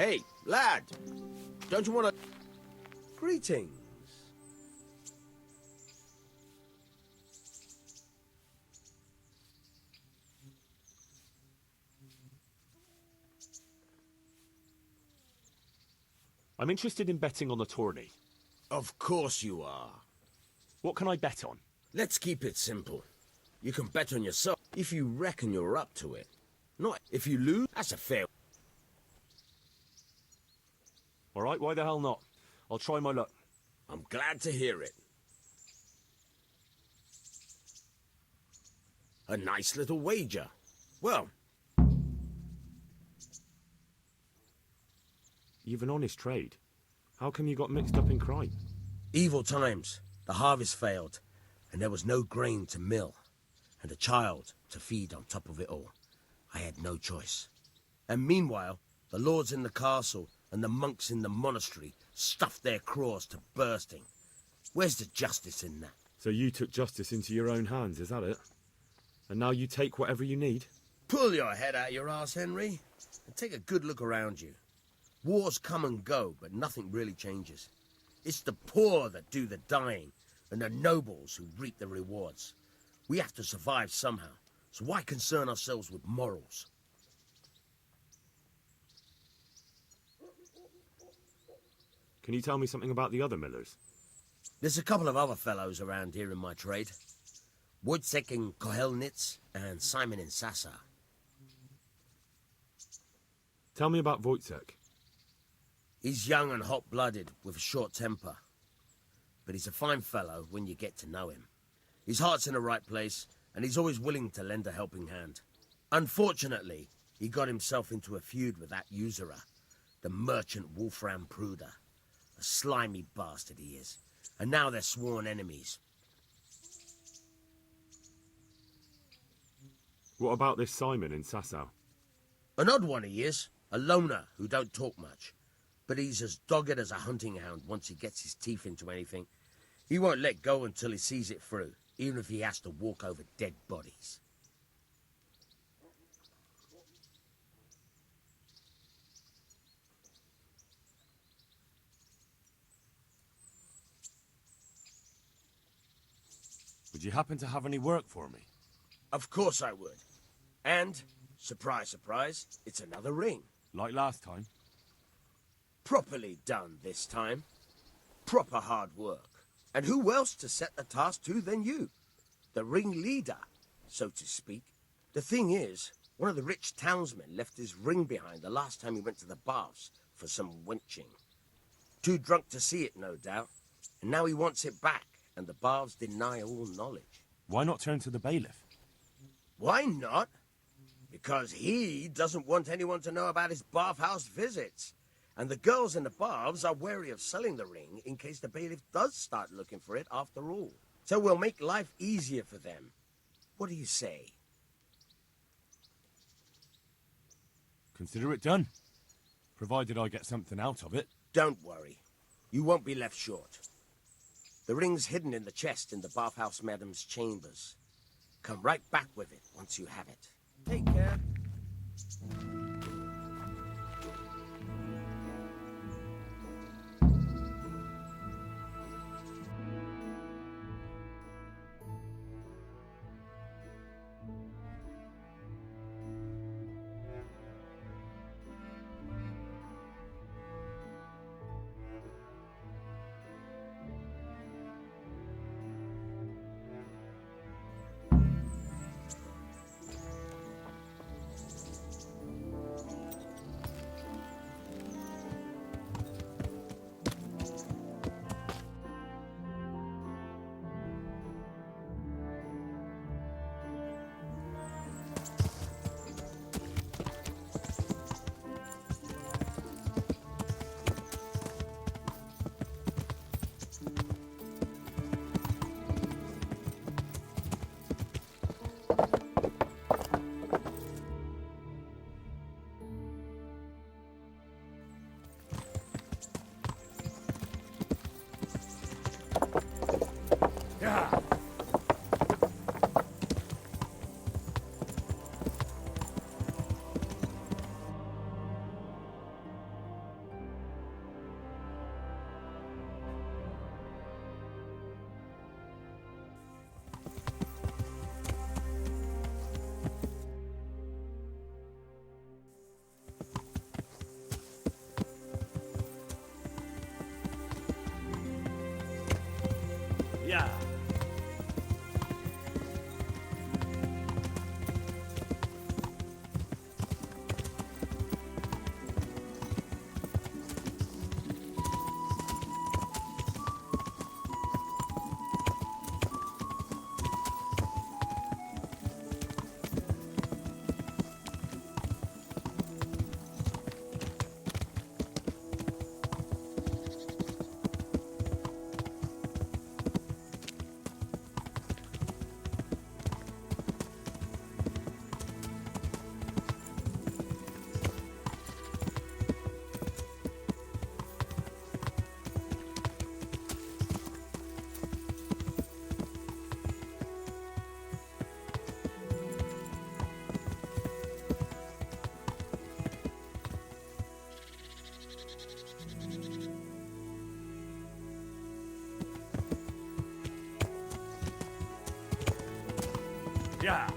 Hey, lad! Don't you want to... Greetings. I'm interested in betting on the tourney. Of course you are. What can I bet on? Let's keep it simple. You can bet on yourself if you reckon you're up to it. Not if you lose, that's a fair... All right, why the hell not? I'll try my luck. I'm glad to hear it. A nice little wager. Well... You've an honest trade. How come you got mixed up in crime? Evil times. The harvest failed, and there was no grain to mill, and a child to feed on top of it all. I had no choice. And meanwhile, the lords in the castle and the monks in the monastery stuffed their craws to bursting. Where's the justice in that? So you took justice into your own hands, is that it? And now you take whatever you need? Pull your head out your arse, Henry, and take a good look around you. Wars come and go, but nothing really changes. It's the poor that do the dying, and the nobles who reap the rewards. We have to survive somehow, so why concern ourselves with morals? Can you tell me something about the other millers? There's a couple of other fellows around here in my trade. Wojciech in Kohelnitz and Simon in Sasa. Tell me about Wojciech. He's young and hot-blooded, with a short temper. But he's a fine fellow when you get to know him. His heart's in the right place, and he's always willing to lend a helping hand. Unfortunately, he got himself into a feud with that usurer, the merchant Wolfram Pruder. A slimy bastard he is, and now they're sworn enemies. What about this Simon in Sasau? An odd one he is, a loner who don't talk much. But he's as dogged as a hunting hound once he gets his teeth into anything. He won't let go until he sees it through, even if he has to walk over dead bodies. Would you happen to have any work for me? Of course I would. And, surprise, surprise, it's another ring. Like last time? Properly done this time. Proper hard work. And who else to set the task to than you? The ringleader, so to speak. The thing is, one of the rich townsmen left his ring behind the last time he went to the baths for some wenching. Too drunk to see it, no doubt. And now he wants it back, and the baths deny all knowledge. Why not turn to the bailiff? Why not? Because he doesn't want anyone to know about his bathhouse visits. And the girls in the baths are wary of selling the ring in case the bailiff does start looking for it after all. So we'll make life easier for them. What do you say? Consider it done. Provided I get something out of it. Don't worry. You won't be left short. The ring's hidden in the chest in the bathhouse madam's chambers. Come right back with it once you have it. Take care. Yeah. Yeah.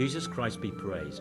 Jesus Christ be praised.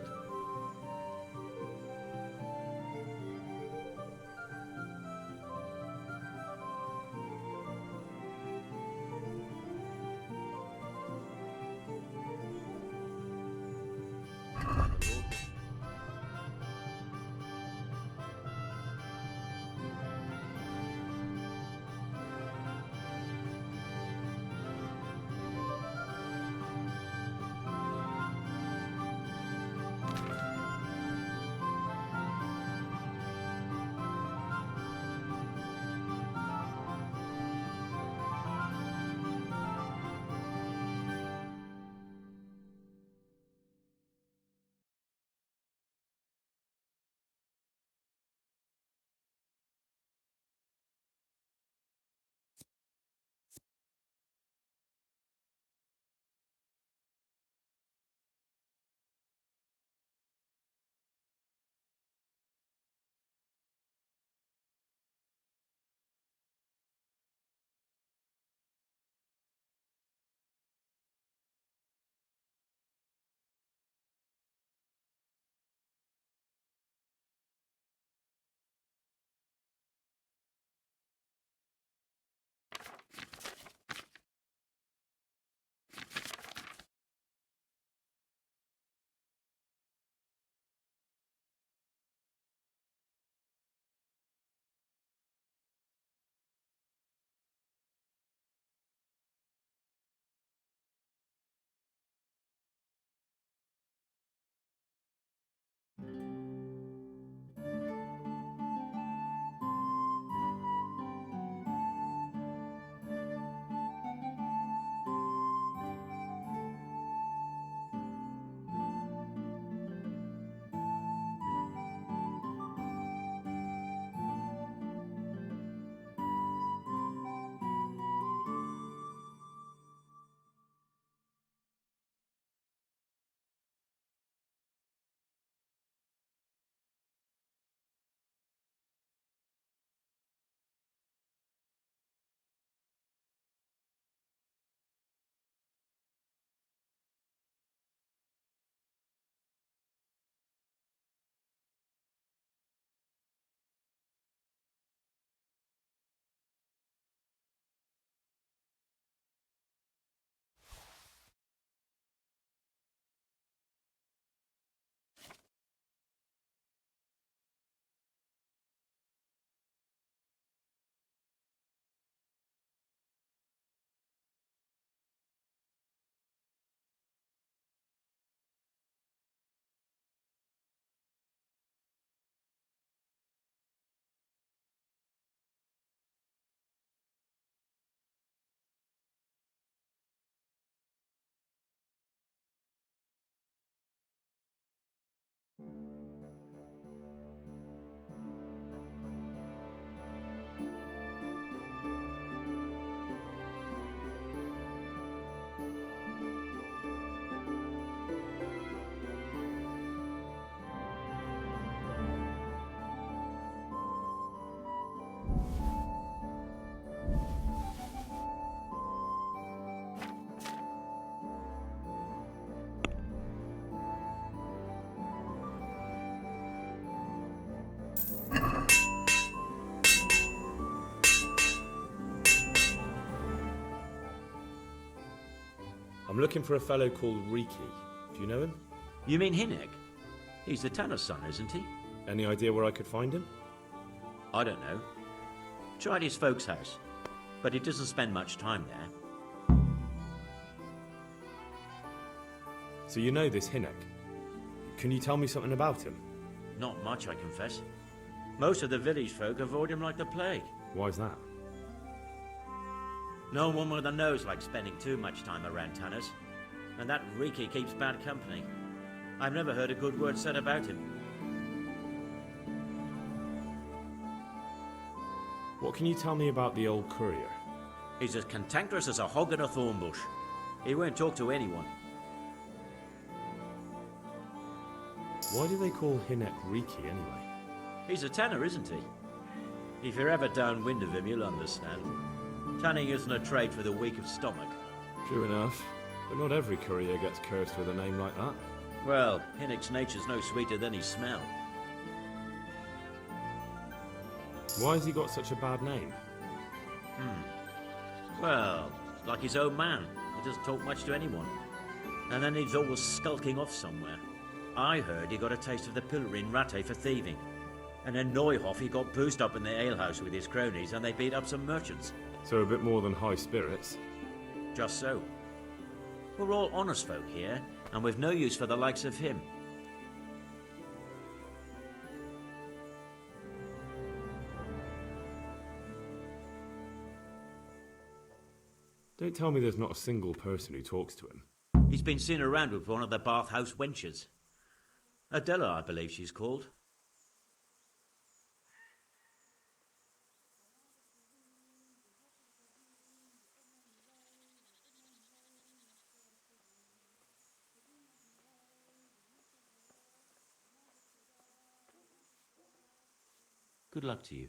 I'm looking for a fellow called Riki. Do you know him? You mean Hinnick? He's the Tanner's son, isn't he? Any idea where I could find him? I don't know. Tried his folks' house, but he doesn't spend much time there. So you know this Hinnick. Can you tell me something about him? Not much, I confess. Most of the village folk avoid him like the plague. Why's that? No one with a nose likes spending too much time around Tanners. And that Riki keeps bad company. I've never heard a good word said about him. What can you tell me about the old courier? He's as cantankerous as a hog in a thorn bush. He won't talk to anyone. Why do they call Hinnick Riki anyway? He's a tanner, isn't he? If you're ever downwind of him, you'll understand. Tanning isn't a trade for the weak of stomach. True enough, but not every courier gets cursed with a name like that. Well, Hinnick's nature's no sweeter than his smell. Why has he got such a bad name? Well, like his own man. He doesn't talk much to anyone. And then he's always skulking off somewhere. I heard he got a taste of the pillory in Rattay for thieving. And in Neuhofu he got boozed up in the alehouse with his cronies and they beat up some merchants. So a bit more than high spirits. Just so. We're all honest folk here, and we've no use for the likes of him. Don't tell me there's not a single person who talks to him. He's been seen around with one of the bathhouse wenches. Adela, I believe she's called. Good luck to you.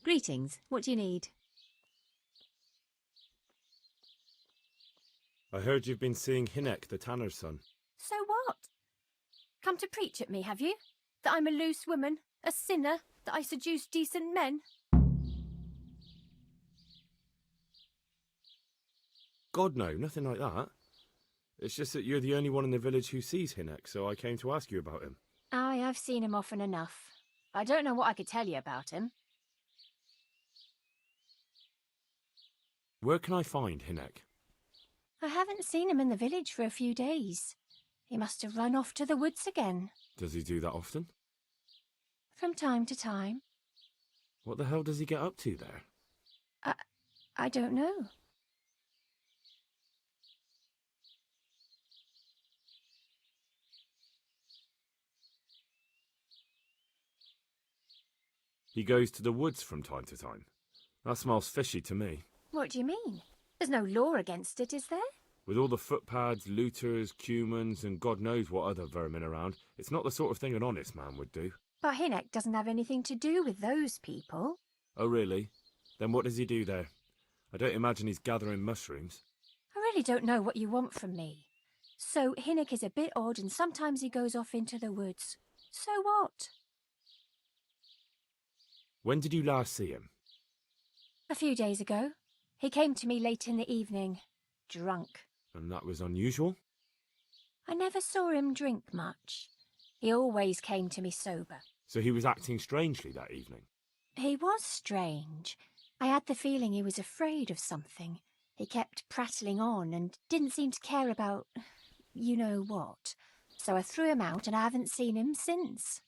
Greetings. What do you need? I heard you've been seeing Hinek, the tanner's son. So what? Come to preach at me, have you? That I'm a loose woman, a sinner, that I seduce decent men? God, no, nothing like that. It's just that you're the only one in the village who sees Hinek, so I came to ask you about him. Aye, I've seen him often enough. I don't know what I could tell you about him. Where can I find Hinek? I haven't seen him in the village for a few days. He must have run off to the woods again. Does he do that often? From time to time. What the hell does he get up to there? I don't know. He goes to the woods from time to time. That smells fishy to me. What do you mean? There's no law against it, is there? With all the footpads, looters, cumans, and God knows what other vermin around, it's not the sort of thing an honest man would do. But Hinek doesn't have anything to do with those people. Oh, really? Then what does he do there? I don't imagine he's gathering mushrooms. I really don't know what you want from me. So Hinek is a bit odd and sometimes he goes off into the woods. So what? When did you last see him? A few days ago. He came to me late in the evening, drunk. And that was unusual? I never saw him drink much. He always came to me sober. So he was acting strangely that evening? He was strange. I had the feeling he was afraid of something. He kept prattling on and didn't seem to care about you know what. So I threw him out and I haven't seen him since.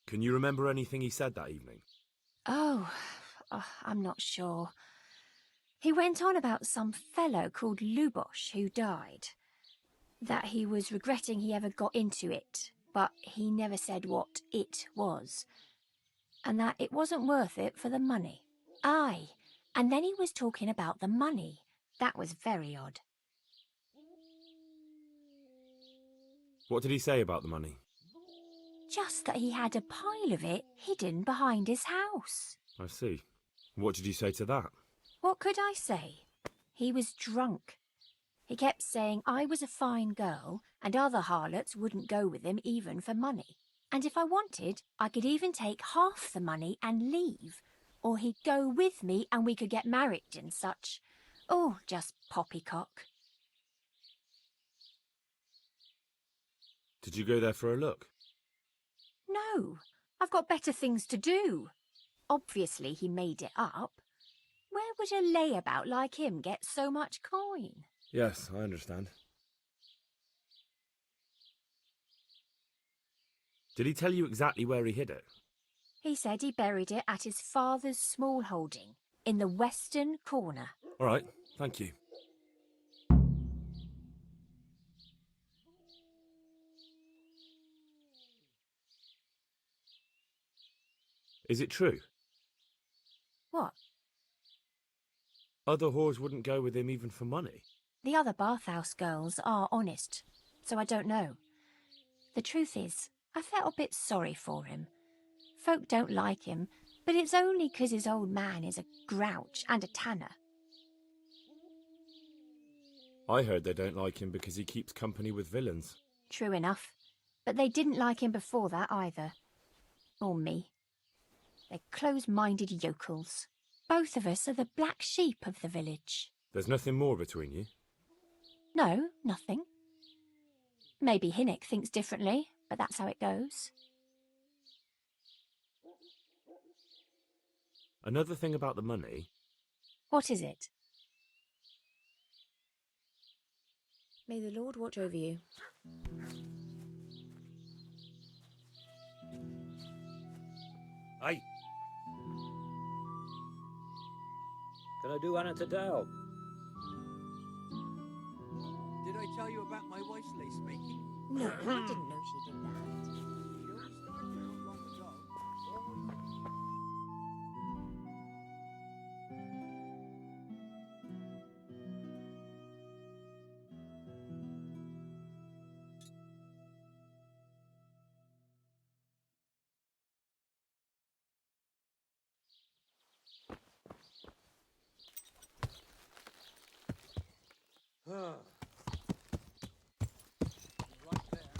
Can you remember anything he said that evening? Oh, I'm not sure. He went on about some fellow called Lubosh who died. That he was regretting he ever got into it, but he never said what it was. And that it wasn't worth it for the money. Aye, and then he was talking about the money. That was very odd. What did he say about the money? Just that he had a pile of it hidden behind his house. I see. What did you say to that? What could I say? He was drunk. He kept saying I was a fine girl and other harlots wouldn't go with him even for money. And if I wanted, I could even take half the money and leave. Or he'd go with me and we could get married and such. Oh, just poppycock. Did you go there for a look? No, I've got better things to do. Obviously he made it up. Where would a layabout like him get so much coin? Yes, I understand. Did he tell you exactly where he hid it? He said he buried it at his father's small holding, in the western corner. All right, thank you. Is it true? What? Other whores wouldn't go with him even for money? The other bathhouse girls are honest, so I don't know. The truth is, I felt a bit sorry for him. Folk don't like him, but it's only 'cause his old man is a grouch and a tanner. I heard they don't like him because he keeps company with villains. True enough, but they didn't like him before that either. Or me. They're close-minded yokels. Both of us are the black sheep of the village. There's nothing more between you? No, nothing. Maybe Hinek thinks differently, but that's how it goes. Another thing about the money. What is it? May the Lord watch over you. Aye. Can I do anything to help? Did I tell you about my wife's lace making? No, I didn't know she did that. Right there. Anyway.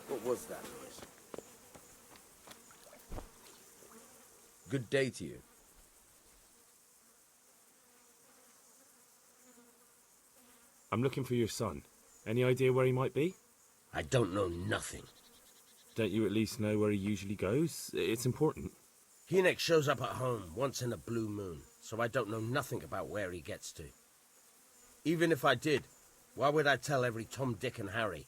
What was that noise? Good day to you. I'm looking for your son. Any idea where he might be? I don't know nothing. Don't you at least know where he usually goes? It's important. Hinek shows up at home once in a blue moon, so I don't know nothing about where he gets to. Even if I did, Why would I tell every Tom, Dick, and Harry?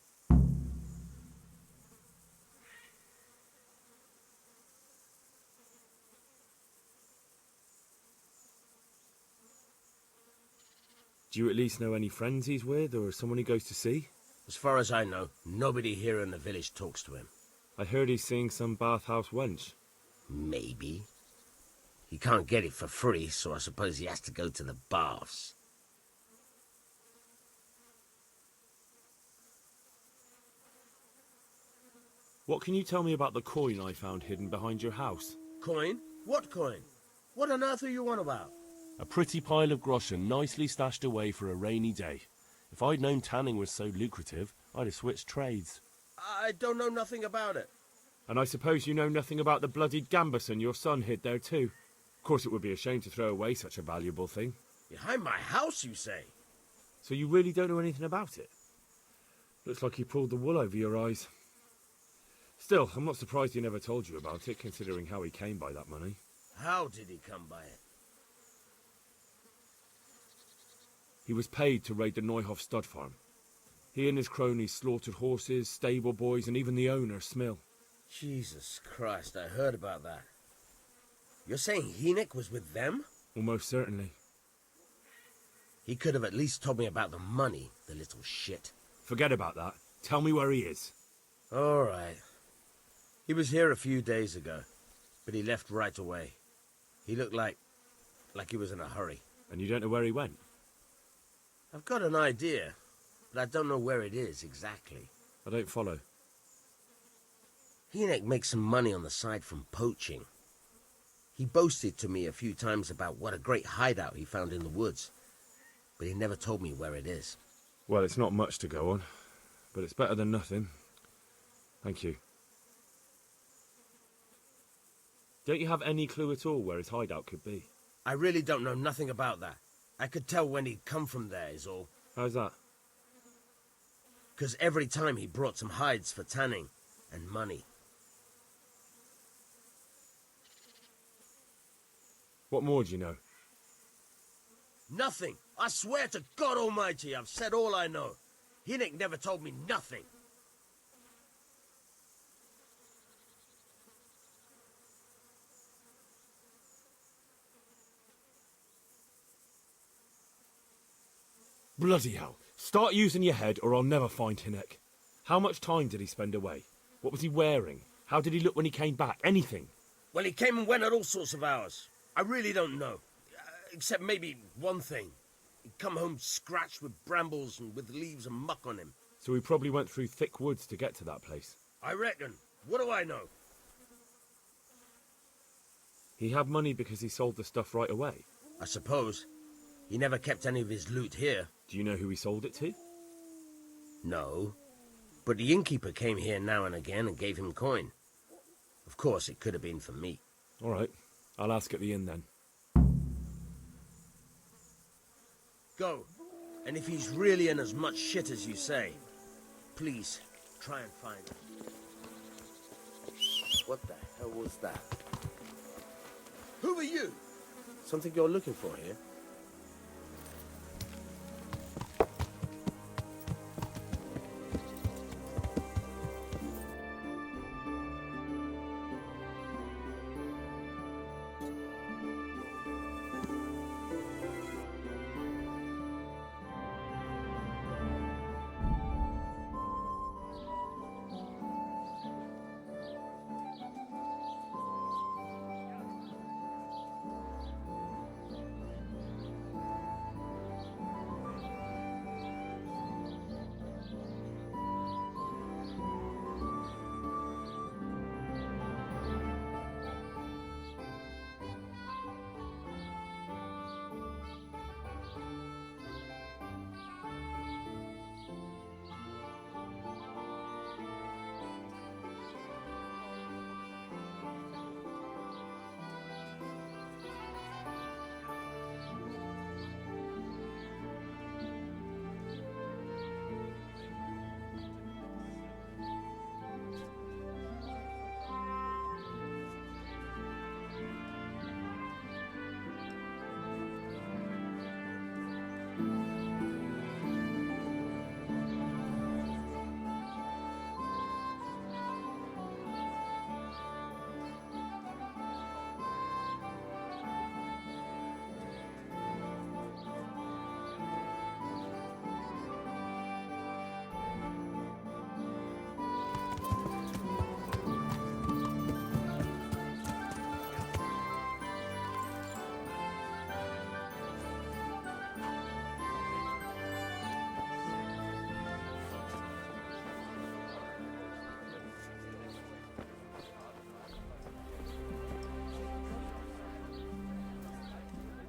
Do you at least know any friends he's with, or someone he goes to see? As far as I know, nobody here in the village talks to him. I heard he's seeing some bathhouse wench. Maybe. He can't get it for free, so I suppose he has to go to the baths. What can you tell me about the coin I found hidden behind your house? Coin? What coin? What on earth are you on about? A pretty pile of groschen nicely stashed away for a rainy day. If I'd known tanning was so lucrative, I'd have switched trades. I don't know nothing about it. And I suppose you know nothing about the bloody gambeson your son hid there too. Of course it would be a shame to throw away such a valuable thing. Behind my house, you say? So you really don't know anything about it? Looks like he pulled the wool over your eyes. Still, I'm not surprised he never told you about it, considering how he came by that money. How did he come by it? He was paid to raid the Neuhofu stud farm. He and his cronies slaughtered horses, stable boys, and even the owner, Smill. Jesus Christ, I heard about that. You're saying Hynek was with them? Almost certainly. He could have at least told me about the money, the little shit. Forget about that. Tell me where he is. All right. He was here a few days ago, but he left right away. He looked like he was in a hurry. And you don't know where he went? I've got an idea, but I don't know where it is exactly. I don't follow. Hynek makes some money on the side from poaching. He boasted to me a few times about what a great hideout he found in the woods, but he never told me where it is. Well, it's not much to go on, but it's better than nothing. Thank you. Don't you have any clue at all where his hideout could be? I really don't know nothing about that. I could tell when he'd come from there is all. How's that? 'Cause every time he brought some hides for tanning and money. What more do you know? Nothing. I swear to God Almighty, I've said all I know. Hynek never told me nothing. Bloody hell. Start using your head or I'll never find Hynek. How much time did he spend away? What was he wearing? How did he look when he came back? Anything? Well, he came and went at all sorts of hours. I really don't know. Except maybe one thing. He'd come home scratched with brambles and with leaves and muck on him. So he probably went through thick woods to get to that place. I reckon. What do I know? He had money because he sold the stuff right away. I suppose. He never kept any of his loot here. Do you know who he sold it to? No. But the innkeeper came here now and again and gave him coin. Of course, it could have been for me. All right. I'll ask at the inn then. Go. And if he's really in as much shit as you say, please, try and find him. What the hell was that? Who are you? Something you're looking for here?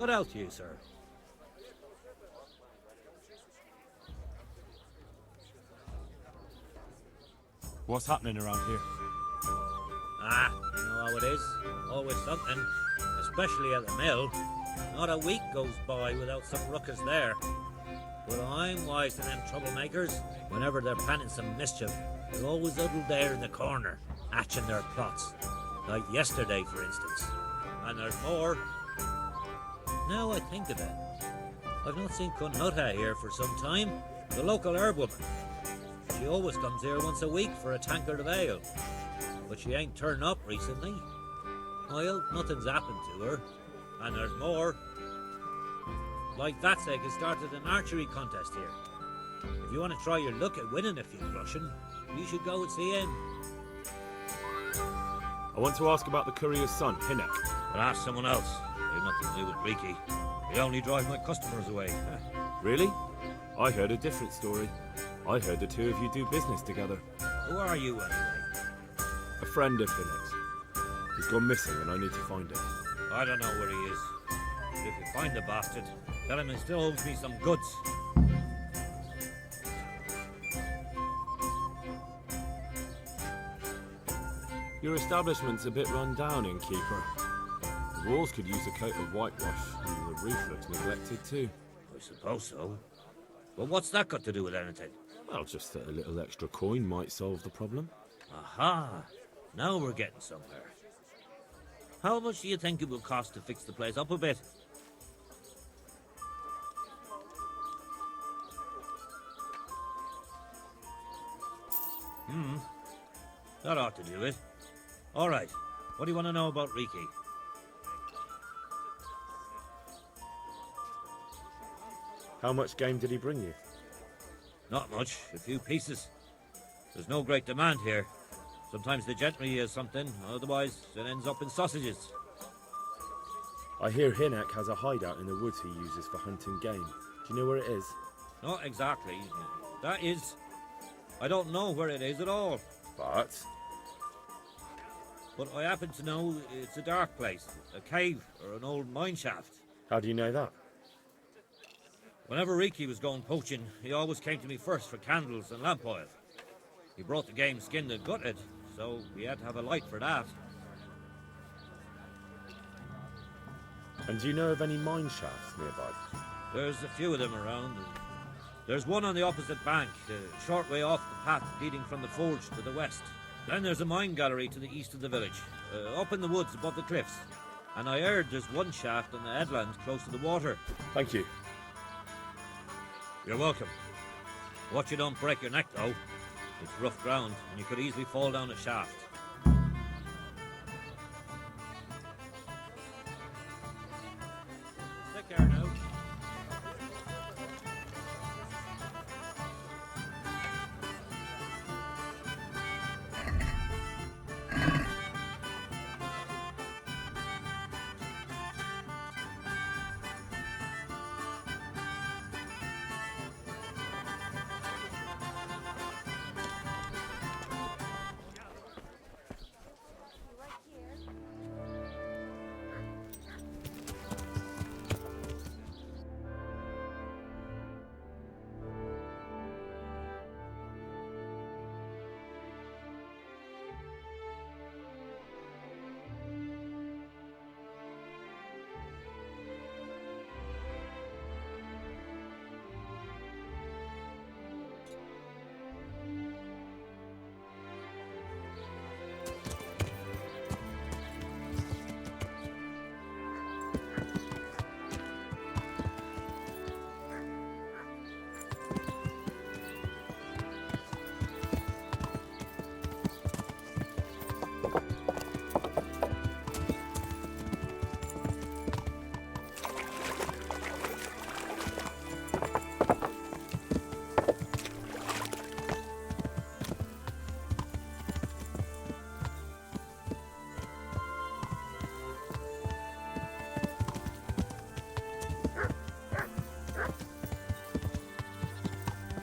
What else you, sir? What's happening around here? Ah, you know how it is. Always something, especially at the mill. Not a week goes by without some ruckus there. But I'm wise to them troublemakers. Whenever they're planning some mischief, they're always huddled there in the corner, hatching their plots. Like yesterday, for instance. And there's more. Now I think of it, I've not seen Kunhuta here for some time. The local herb woman. She always comes here once a week for a tankard of ale. But she ain't turned up recently. I hope nothing's happened to her. And there's more. Like Vatsek has started an archery contest here. If you want to try your luck at winning a few Russian, you should go and see him. I want to ask about the courier's son, Hinek. But ask someone else. They've nothing to do with Riki. They only drive my customers away. Really? I heard a different story. I heard the two of you do business together. Who are you anyway? A friend of Hinek's. He's gone missing and I need to find him. I don't know where he is. But if you find the bastard, tell him he still owes me some goods. Your establishment's a bit run down, innkeeper. The walls could use a coat of whitewash, and the roof looks neglected too. I suppose so. But what's that got to do with anything? Well, just that a little extra coin might solve the problem. Aha! Now we're getting somewhere. How much do you think it will cost to fix the place up a bit? That ought to do it. All right. What do you want to know about Riki? How much game did he bring you? Not much. A few pieces. There's no great demand here. Sometimes the gentry hears something, otherwise it ends up in sausages. I hear Hinek has a hideout in the woods he uses for hunting game. Do you know where it is? Not exactly. That is... I don't know where it is at all. But But I happen to know it's a dark place. A cave or an old mine shaft. how do you know that? Whenever Riki was going poaching, he always came to me first for candles and lamp oil. He brought the game skinned and gutted, so we had to have a light for that. And do you know of any mine shafts nearby? There's a few of them around. There's one on the opposite bank, a short way off the path leading from the forge to the west. Then there's a mine gallery to the east of the village, up in the woods above the cliffs. And I heard there's one shaft on the headland close to the water. Thank you. You're welcome. Watch you don't break your neck, though. It's rough ground, and you could easily fall down a shaft. Take care now.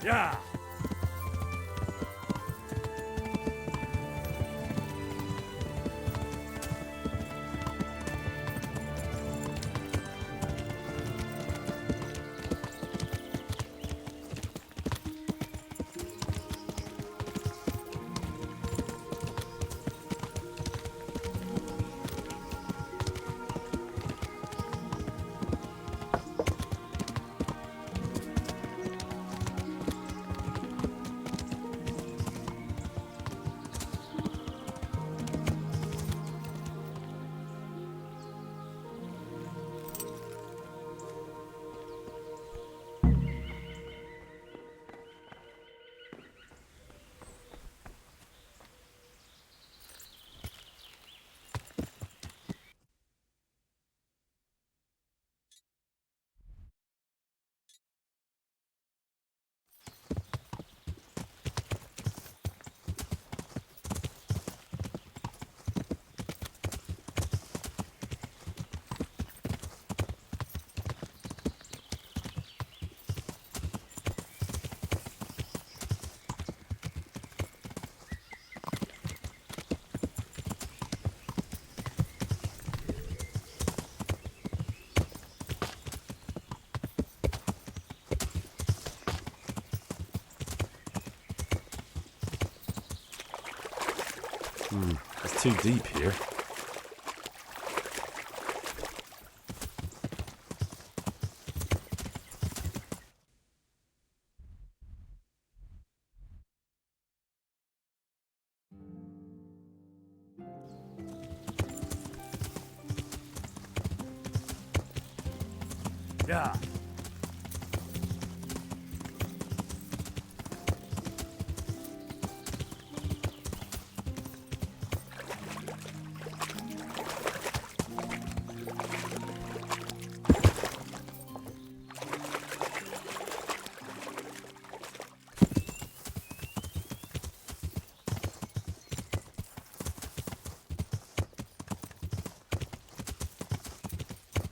Yeah! It's too deep here. Yeah.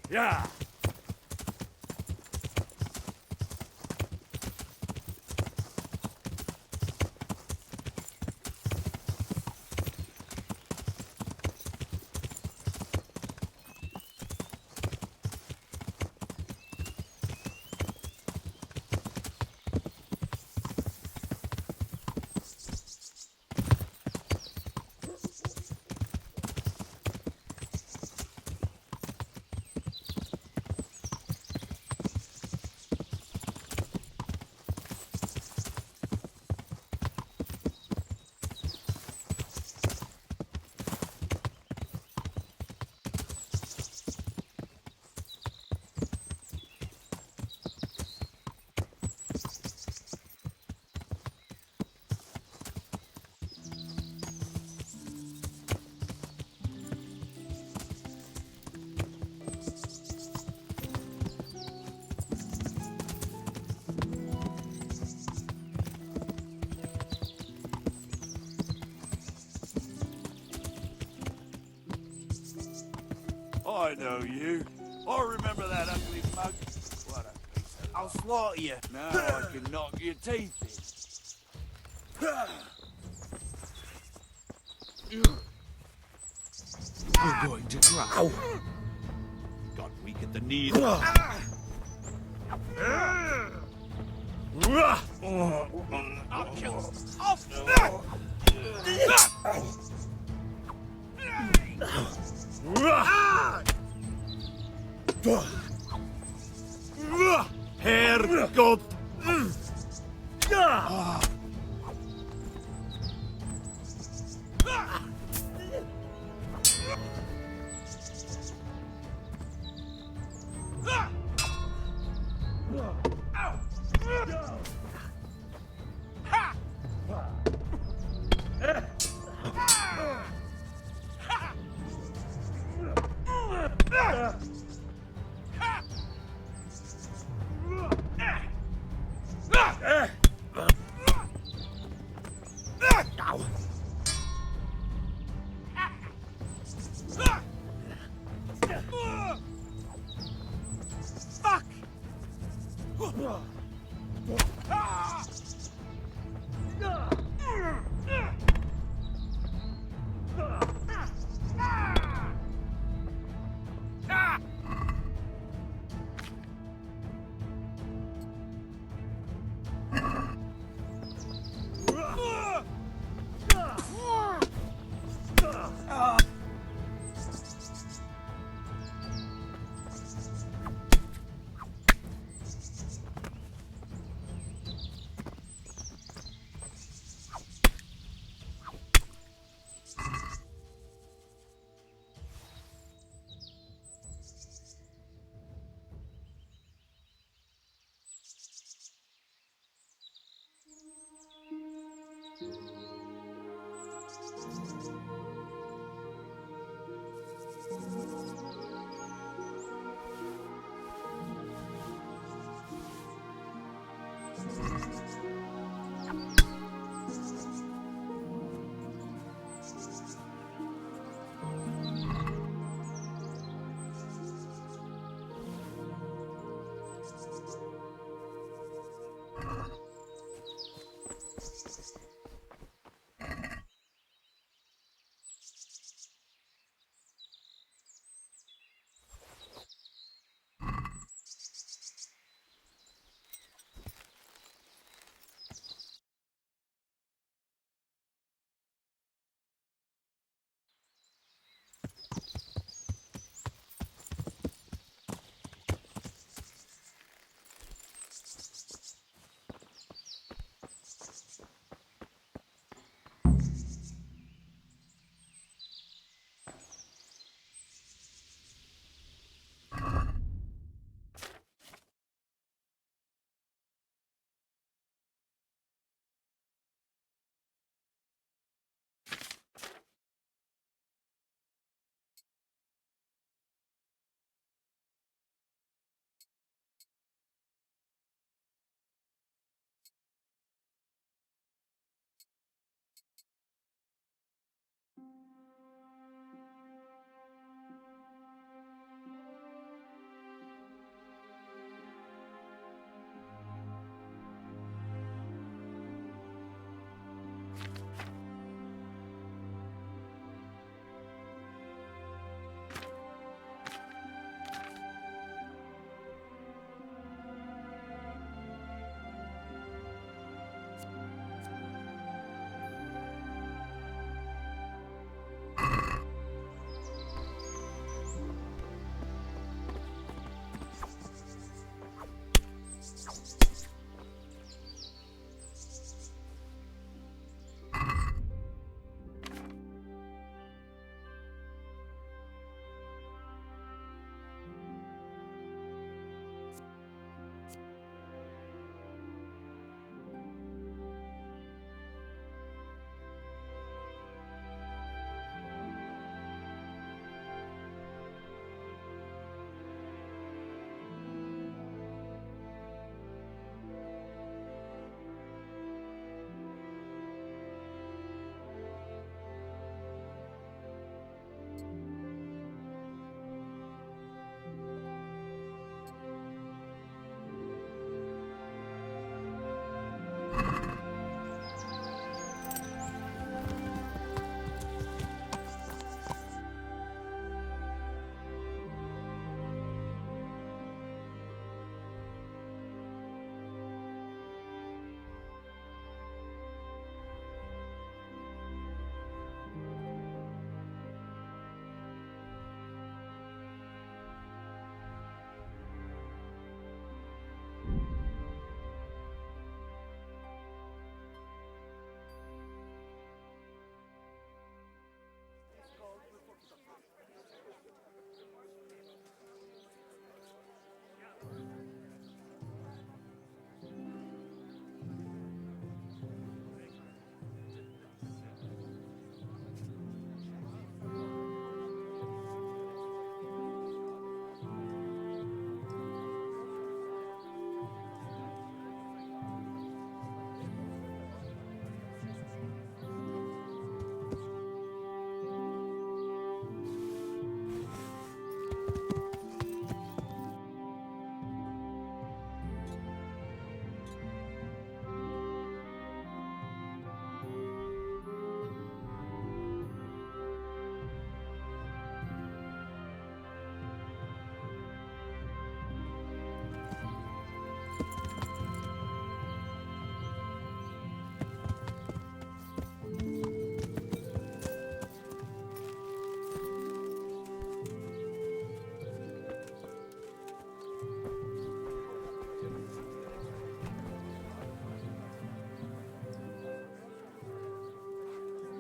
Yeah. I know you. I remember that ugly mug. What a piece of... I'll slaughter you. Now I can knock your teeth in. You're going to cry. Got weak at the knees. I'll kill him. Herrgott!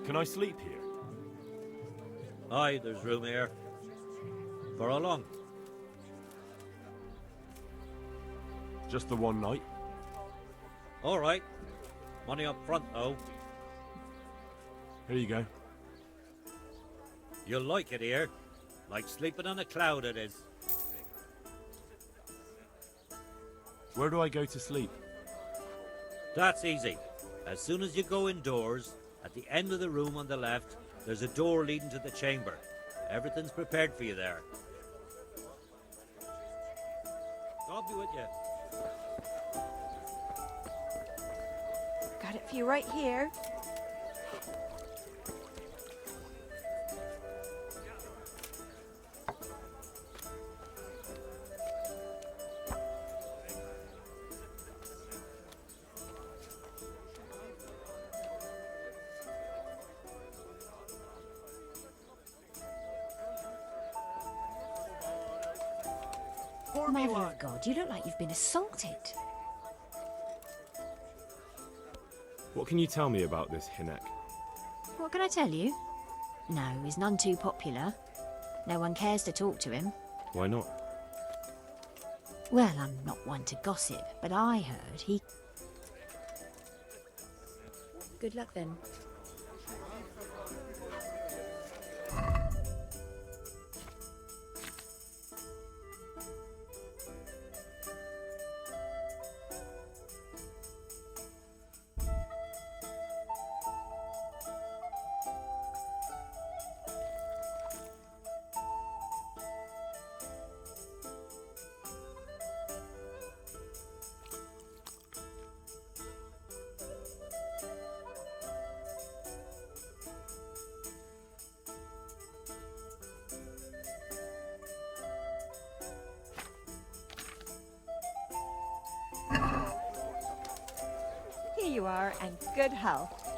Can I sleep here? Aye, there's room here. For how long? Just the one night? All right. Money up front, though. Here you go. You'll like it here. Like sleeping on a cloud it is. Where do I go to sleep? That's easy. As soon as you go indoors, at the end of the room on the left, there's a door leading to the chamber. Everything's prepared for you there. God be with you. Got it for you right here. Mother of God, you look like you've been assaulted. What can you tell me about this Hinek? What can I tell you? No, he's none too popular. No one cares to talk to him. Why not? Well, I'm not one to gossip, but I heard he... Good luck then. you are, and good health.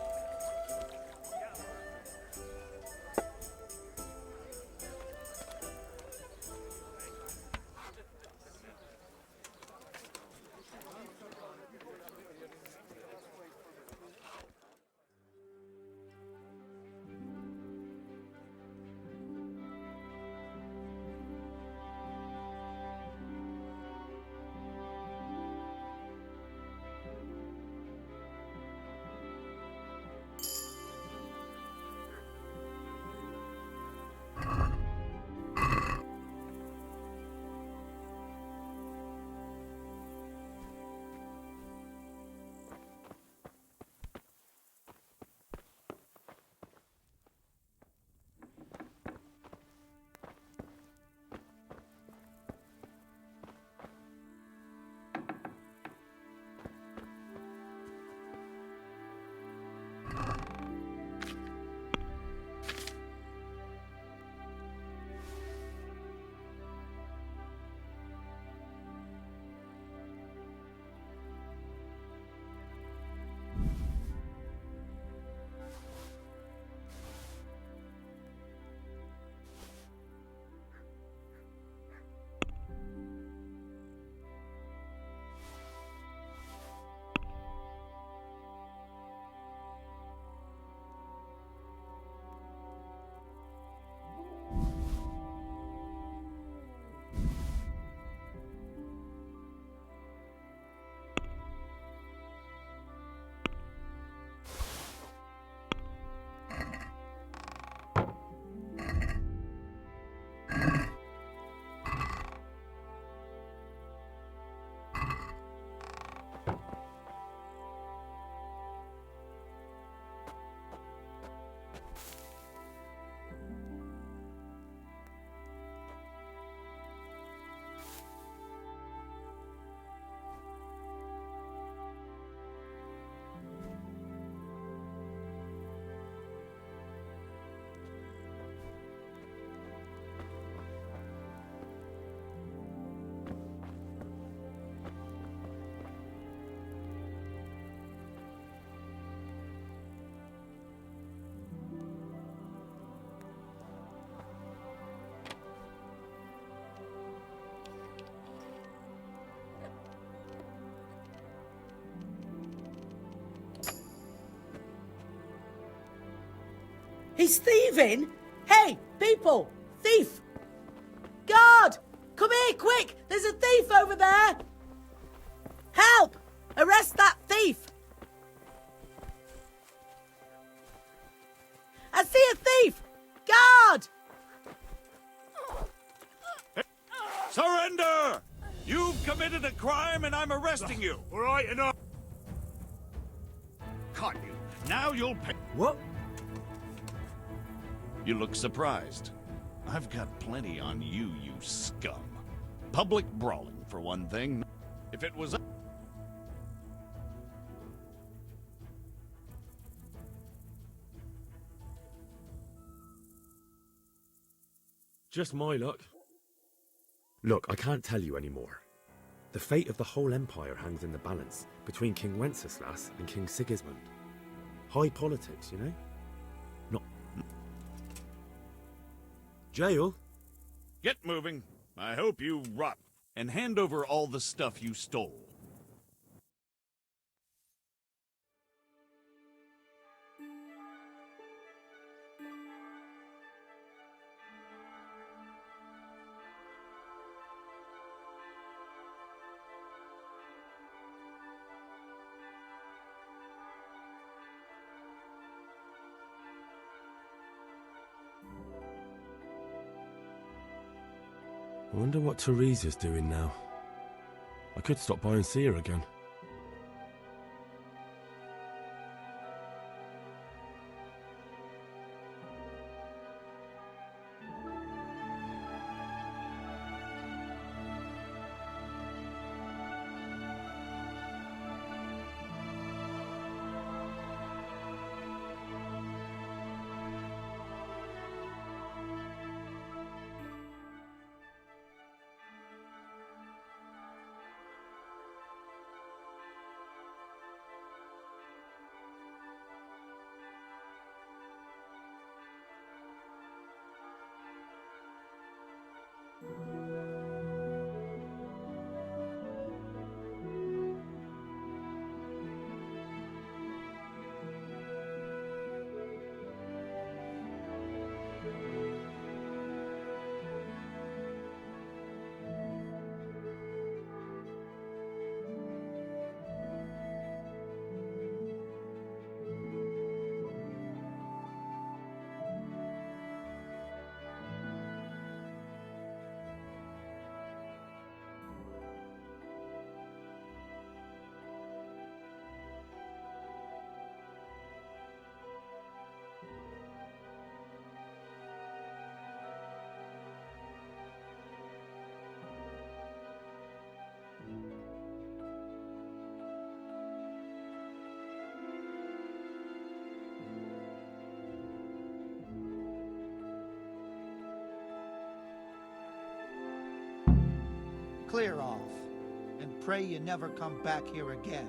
He's thieving? Hey, people! Thief! Guard! Come here, quick! There's a thief over there! Help! Arrest that thief! I see a thief! Guard! Surrender! You've committed a crime and I'm arresting you. All right, enough. Caught you. Now you'll pay. What? You look surprised. I've got plenty on you, you scum. Public brawling, for one thing. If it was... Just my luck. Look, I can't tell you anymore. The fate of the whole empire hangs in the balance between King Wenceslas and King Sigismund. High politics, you know? Not... Jail? Get moving. I hope you rot. And hand over all the stuff you stole. I wonder what Teresa's doing now. I could stop by and see her again. Clear off, and pray you never come back here again.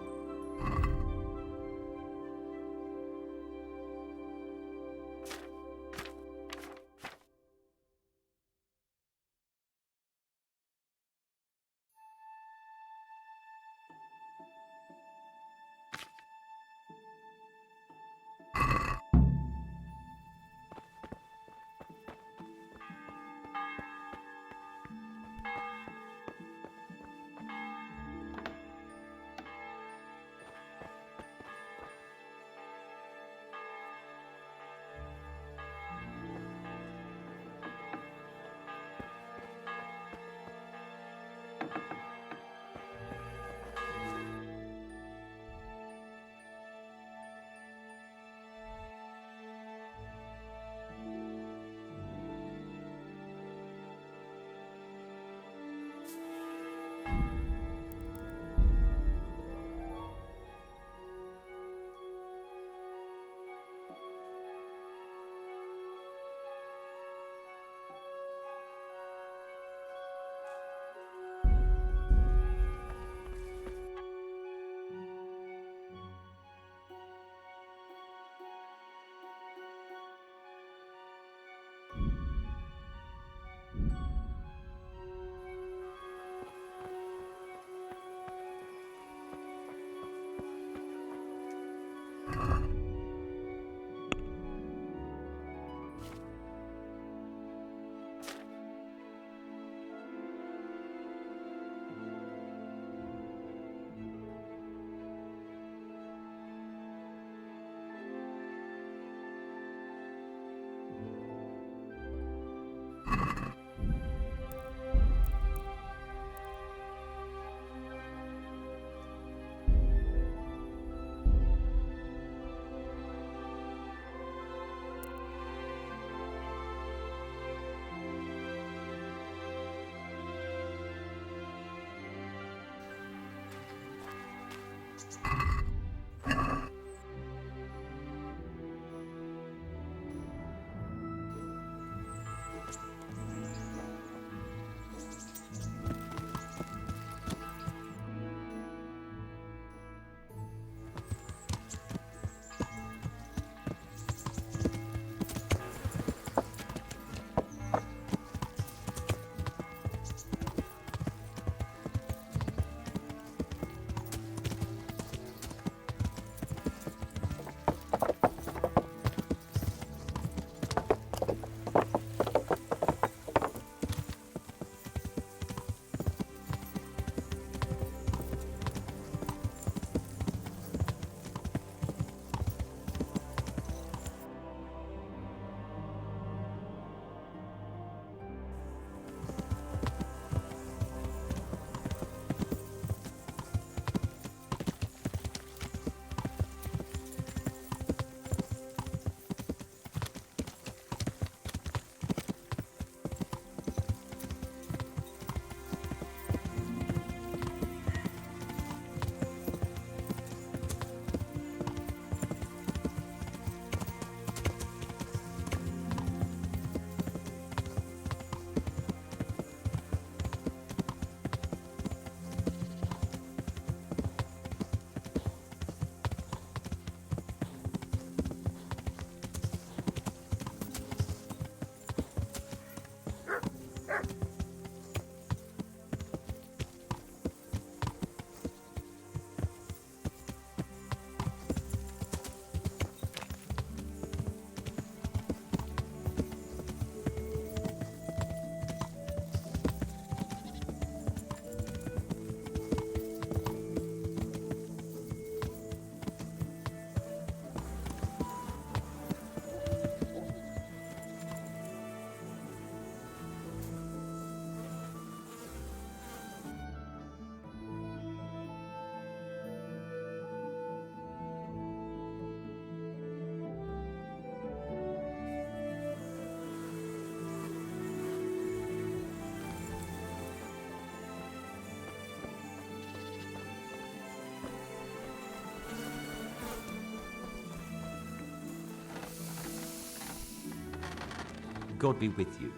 God be with you.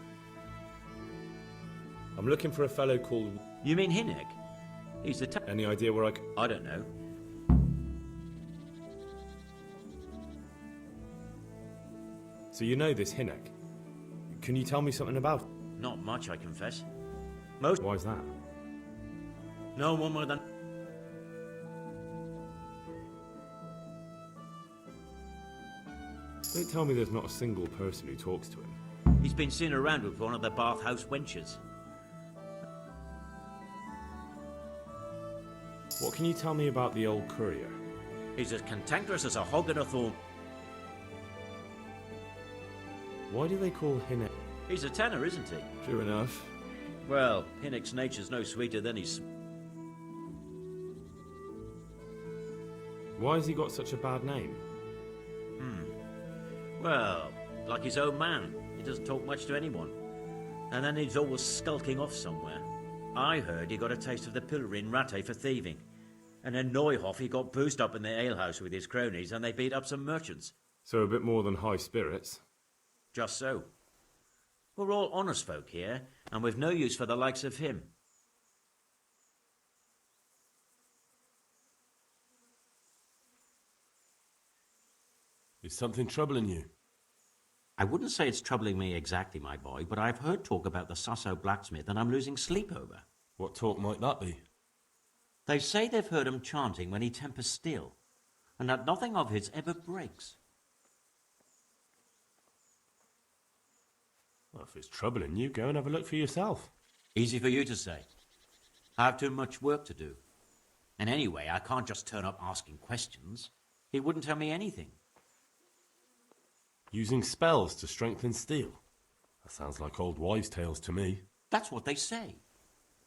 I'm looking for a fellow called You mean Hinnick? He's the Any idea where I don't know. So you know this Hinnick? Can you tell me something about it? Not much, I confess. Most... Why's that? No one more than... Don't tell me there's not a single person who talks to him. He's been seen around with one of the bathhouse wenches. What can you tell me about the old courier? He's as cantankerous as a hog in a thorn. Why do they call Hinnick? He's a tenor, isn't he? True enough. Well, Hinnick's nature's no sweeter than his... Why has he got such a bad name? Well, like his own man. He doesn't talk much to anyone. And then he's always skulking off somewhere. I heard he got a taste of the pillory in Rattay for thieving. And then Neuhofu he got boozed up in the alehouse with his cronies and they beat up some merchants. So a bit more than high spirits. Just so. We're all honest folk here, and we've no use for the likes of him. Is something troubling you? I wouldn't say it's troubling me exactly, my boy, but I've heard talk about the Sasso blacksmith and I'm losing sleep over. What talk might that be? They say they've heard him chanting when he tempers steel, and that nothing of his ever breaks. Well, if it's troubling you, go and have a look for yourself. Easy for you to say. I have too much work to do. And anyway, I can't just turn up asking questions. He wouldn't tell me anything. Using spells to strengthen steel? That sounds like old wives' tales to me. That's what they say.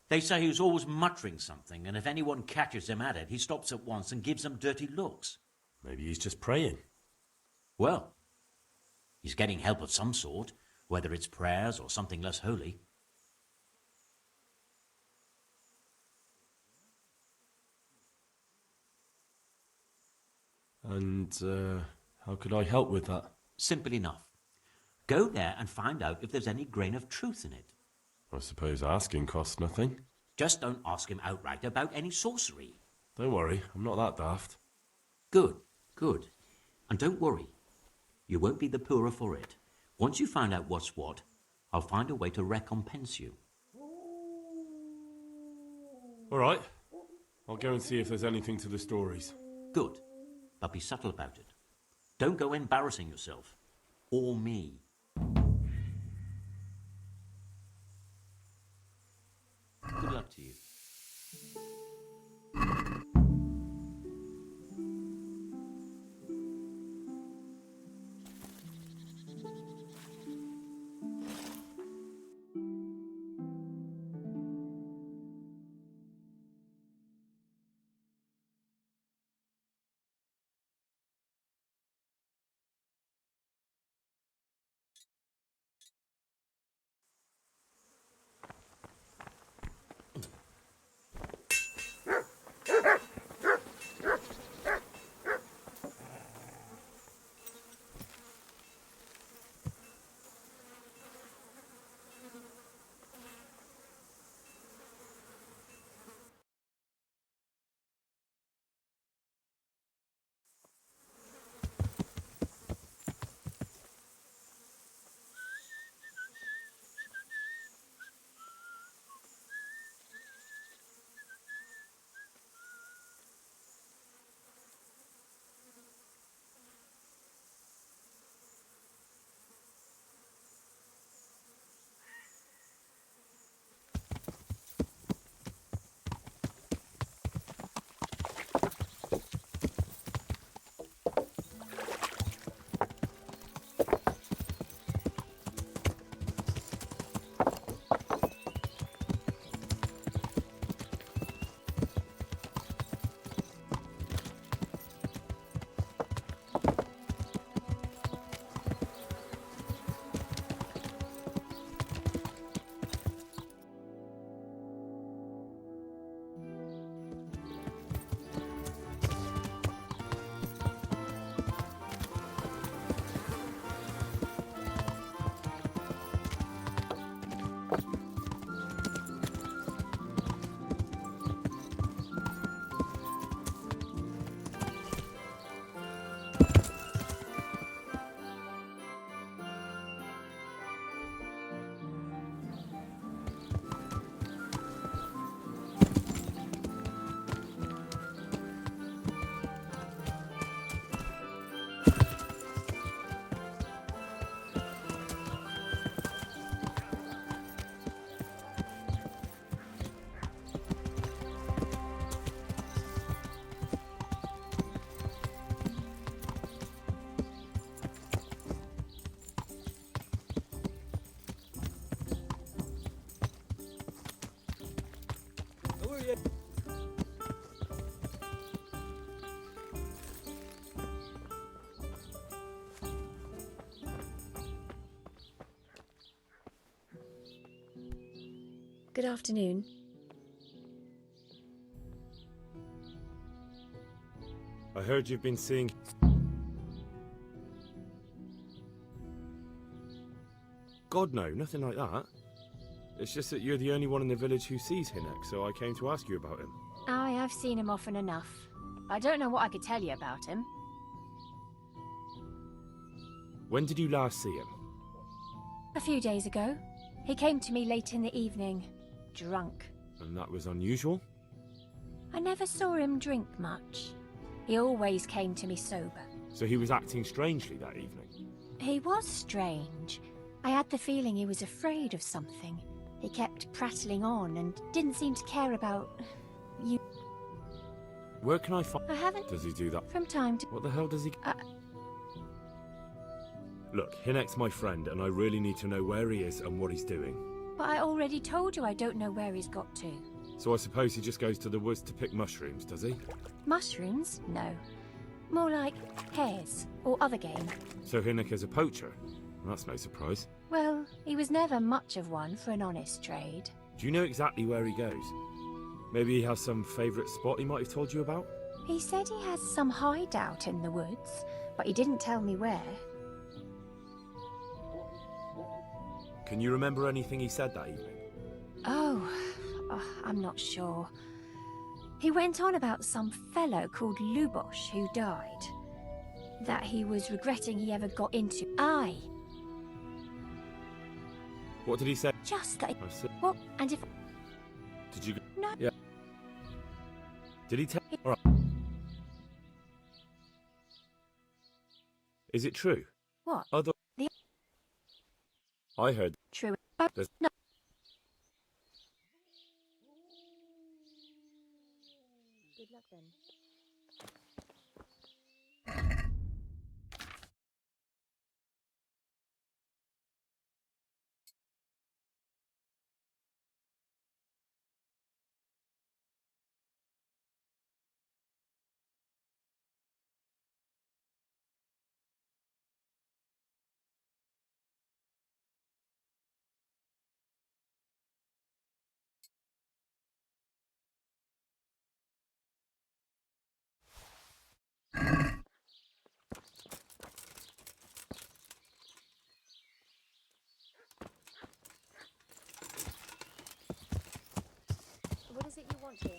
They say he was always muttering something, and if anyone catches him at it, he stops at once and gives them dirty looks. Maybe he's just praying. Well, he's getting help of some sort, whether it's prayers or something less holy. And, how could I help with that? Simple enough. Go there and find out if there's any grain of truth in it. I suppose asking costs nothing. Just don't ask him outright about any sorcery. Don't worry, I'm not that daft. Good, good. And don't worry. You won't be the poorer for it. Once you find out what's what, I'll find a way to recompense you. All right. I'll go and see if there's anything to the stories. Good. But be subtle about it. Don't go embarrassing yourself. Or me. Good luck to you. Good afternoon. I heard you've been seeing... God, no, nothing like that. It's just that you're the only one in the village who sees Hinek, so I came to ask you about him. I've seen him often enough. I don't know what I could tell you about him. When did you last see him? A few days ago. He came to me late in the evening, drunk. And that was unusual? I never saw him drink much. He always came to me sober. So he was acting strangely that evening? He was strange. I had the feeling he was afraid of something. He kept prattling on and didn't seem to care about... you. Where can I find... I haven't... Does he do that? From time to... What the hell does he... Look, Hinek's my friend, and I really need to know where he is and what he's doing. But I already told you I don't know where he's got to. So I suppose he just goes to the woods to pick mushrooms, does he? Mushrooms? No. More like hares or other game. So Hinek is a poacher? Well, that's no surprise. Well, he was never much of one for an honest trade. Do you know exactly where he goes? Maybe he has some favourite spot he might have told you about? He said he has some hideout in the woods, but he didn't tell me where. Can you remember anything he said that evening? Oh, I'm not sure. He went on about some fellow called Lubosh who died. That he was regretting he ever got into. Aye. What did he say? Just that. I see. What? And if... Did you... No. Yeah. Did he tell... Alright. Is it true? What? Other... The... I heard... True. But... There's... No. Good luck then. What is it you want here?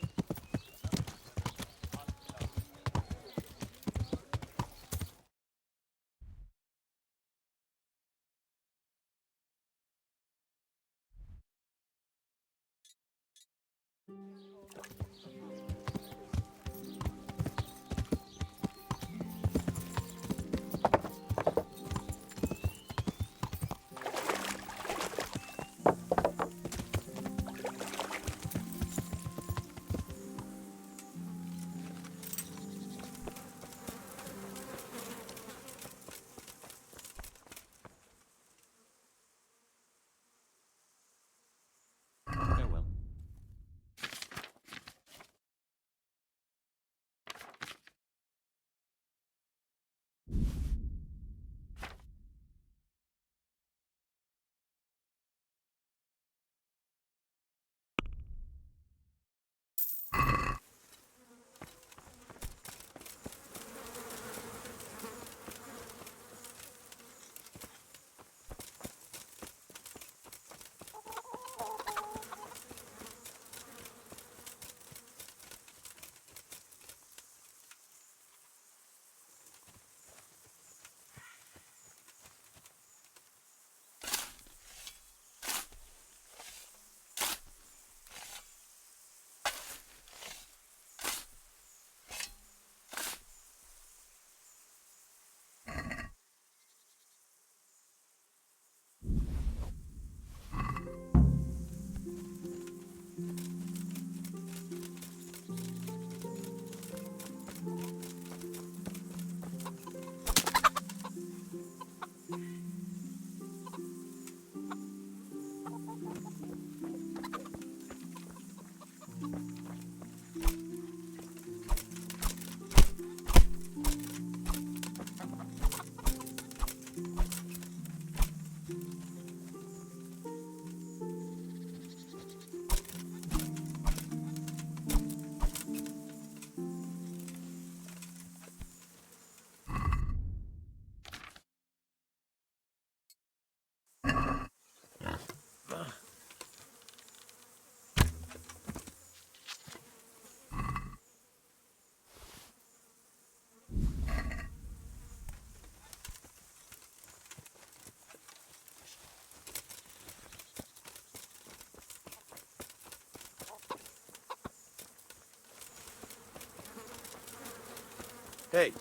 Hey,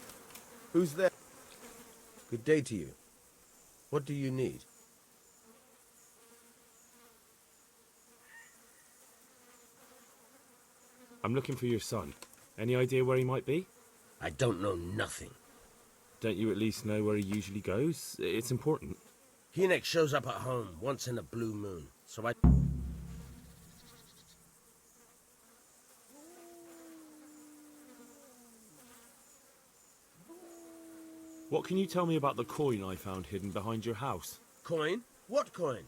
who's there? Good day to you. What do you need? I'm looking for your son. Any idea where he might be? I don't know nothing. Don't you at least know where he usually goes? It's important. Hinek shows up at home once in a blue moon, so I... What can you tell me about the coin I found hidden behind your house? Coin? What coin?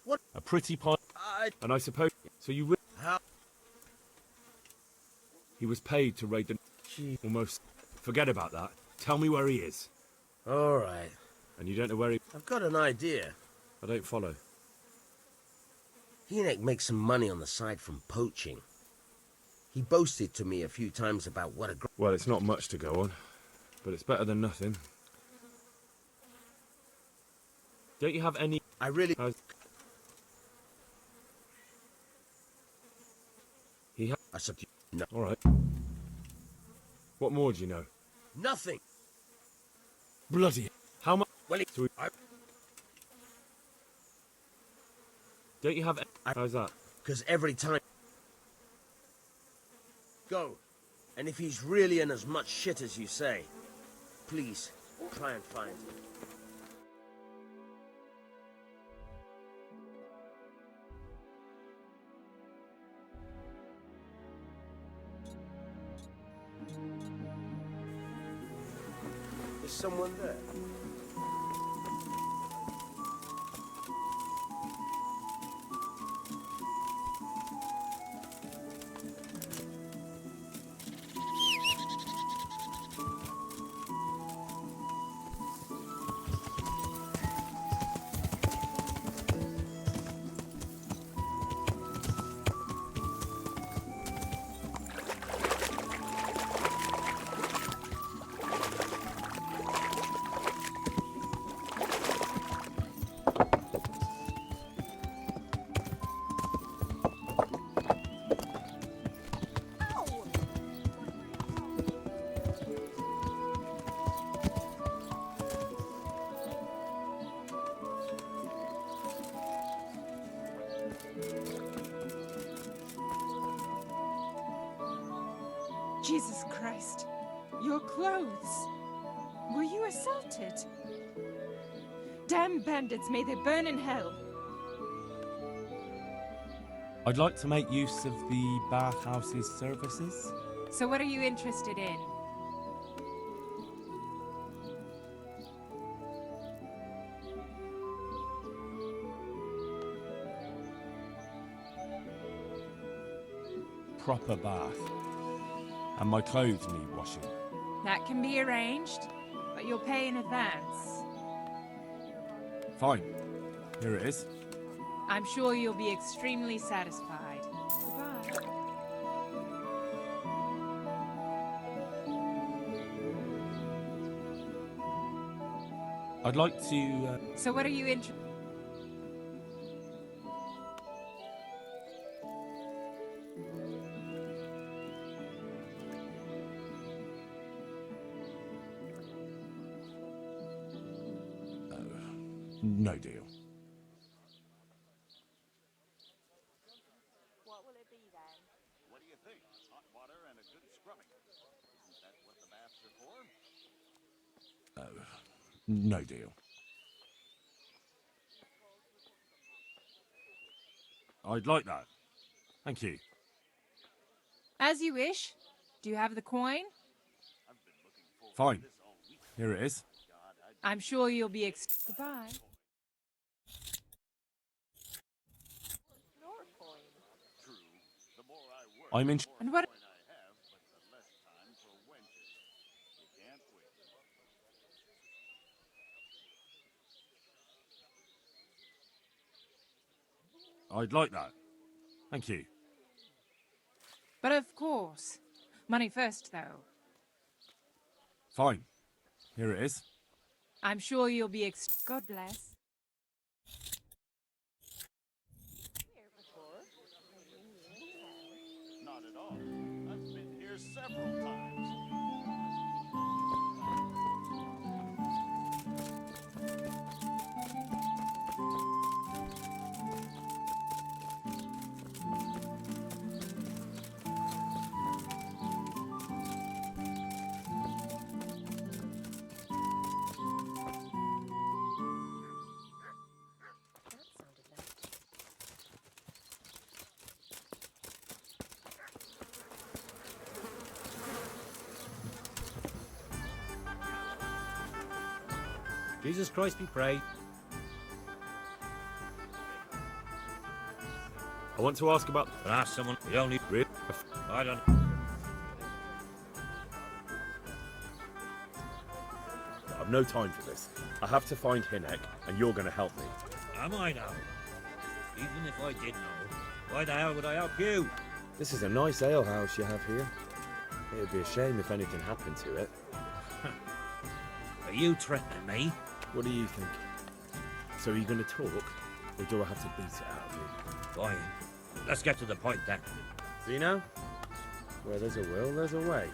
What? A pretty pie. And I suppose... So you... will... How? He was paid to raid the... Gee. Almost... Forget about that. Tell me where he is. All right. And you don't know where he... I've got an idea. I don't follow. Hinek makes some money on the side from poaching. He boasted to me a few times about what a... Well, it's not much to go on. But it's better than nothing. Don't you have any... I really... He ha... I said, no. All right. What more do you know? Nothing. Bloody... How much... Well, Don't you have... How's that? because every time... Go. And if he's really in as much shit as you say, please, try and find him. Is someone there? Jesus Christ. Your clothes. Were you assaulted? Damn bandits, may they burn in hell. I'd like to make use of the bathhouse's services. So what are you interested in? Proper bath. And my clothes need washing. That can be arranged, but you'll pay in advance. Fine. Here it is. I'm sure you'll be extremely satisfied. Goodbye. I'd like to... So what are you interested? No deal. What will it be then? What do you think? Hot water and a good scrubbing. Isn't that what the baths are for? No deal. I'd like that. Thank you. As you wish. Do you have the coin? Fine. Here it is. I'm sure you'll be Goodbye. True. The more I work, I'm in... And what? I have, but the less time for wenches. You can't wait. I'd like that. Thank you. But of course. Money first, though. Fine. Here it is. I'm sure you'll be God bless. Not at all. I've been here several times. Jesus Christ be praised. I want to ask about... Ask someone. You only... Really? I don't... I've no time for this. I have to find Hinek, and you're going to help me. Am I now? Even if I did know, why the hell would I help you? This is a nice alehouse you have here. It'd be a shame if anything happened to it. Are you threatening me? What do you think? So are you going to talk, or do I have to beat it out of you? Fine. Let's get to the point then. See now? Where there's a will, there's a way.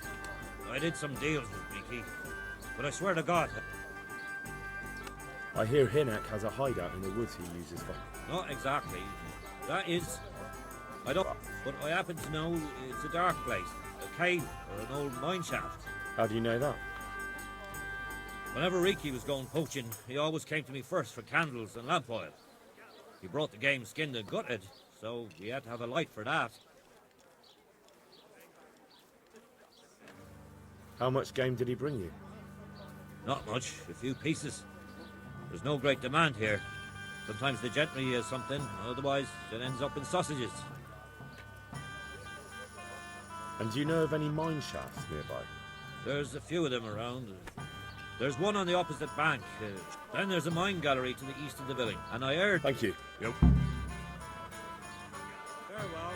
I did some deals with Mickey, but I swear to God... I hear Hinek has a hideout in the woods he uses for... Not exactly. That is... I don't... But I happen to know it's a dark place. A cave or an old mine shaft. How do you know that? Whenever Riki was going poaching, he always came to me first for candles and lamp oil. He brought the game skinned and gutted, so we had to have a light for that. How much game did he bring you? Not much, a few pieces. There's no great demand here. Sometimes the gentry has something, otherwise it ends up in sausages. And do you know of any mine shafts nearby? There's a few of them around. There's one on the opposite bank. Then there's a mine gallery to the east of the village. And I heard... Thank you. Yep. Farewell.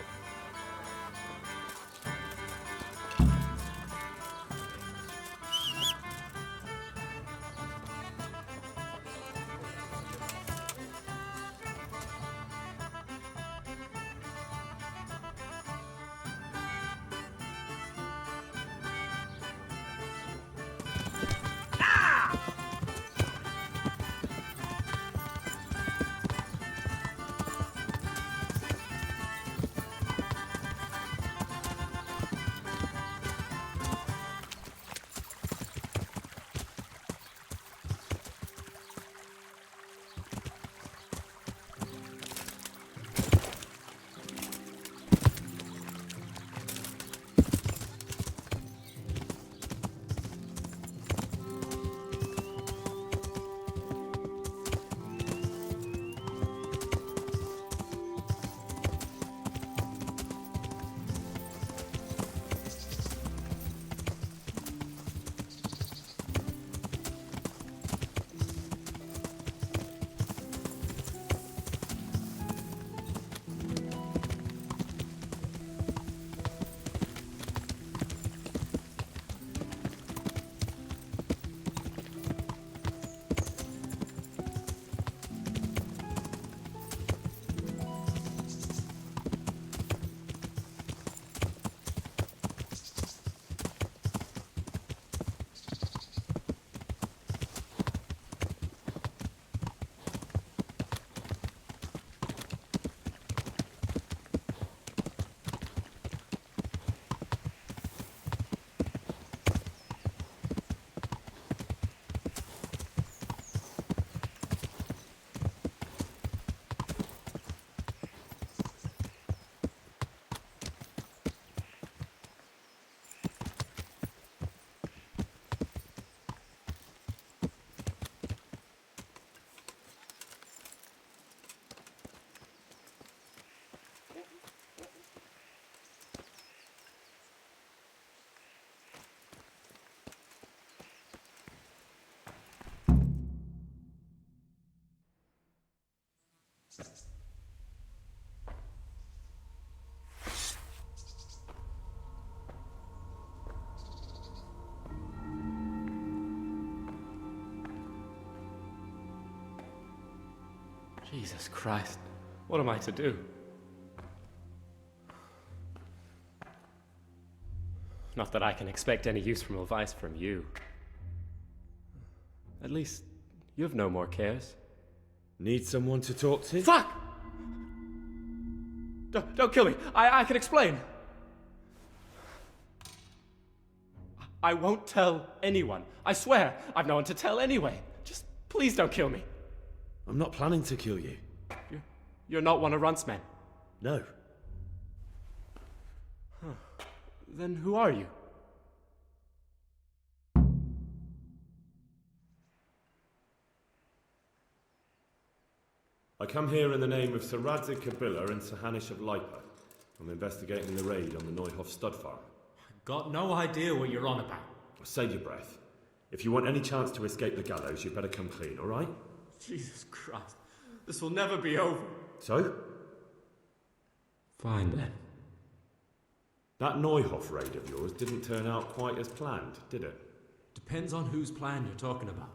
Jesus Christ, what am I to do? Not that I can expect any useful advice from you. At least, you've no more cares. Need someone to talk to? Fuck! Don't kill me. I can explain. I won't tell anyone. I swear, I've no one to tell anyway. Just please don't kill me. I'm not planning to kill you. You're not one of Runt's men? No. Huh. Then who are you? I come here in the name of Sir Radzik Kabila and Sir Hanish of Lipa. I'm investigating the raid on the Neuhof stud farm. Got no idea what you're on about. Save your breath. If you want any chance to escape the gallows, you better come clean, all right? Jesus Christ. This will never be over. So? Fine then. That Neuhof raid of yours didn't turn out quite as planned, did it? Depends on whose plan you're talking about.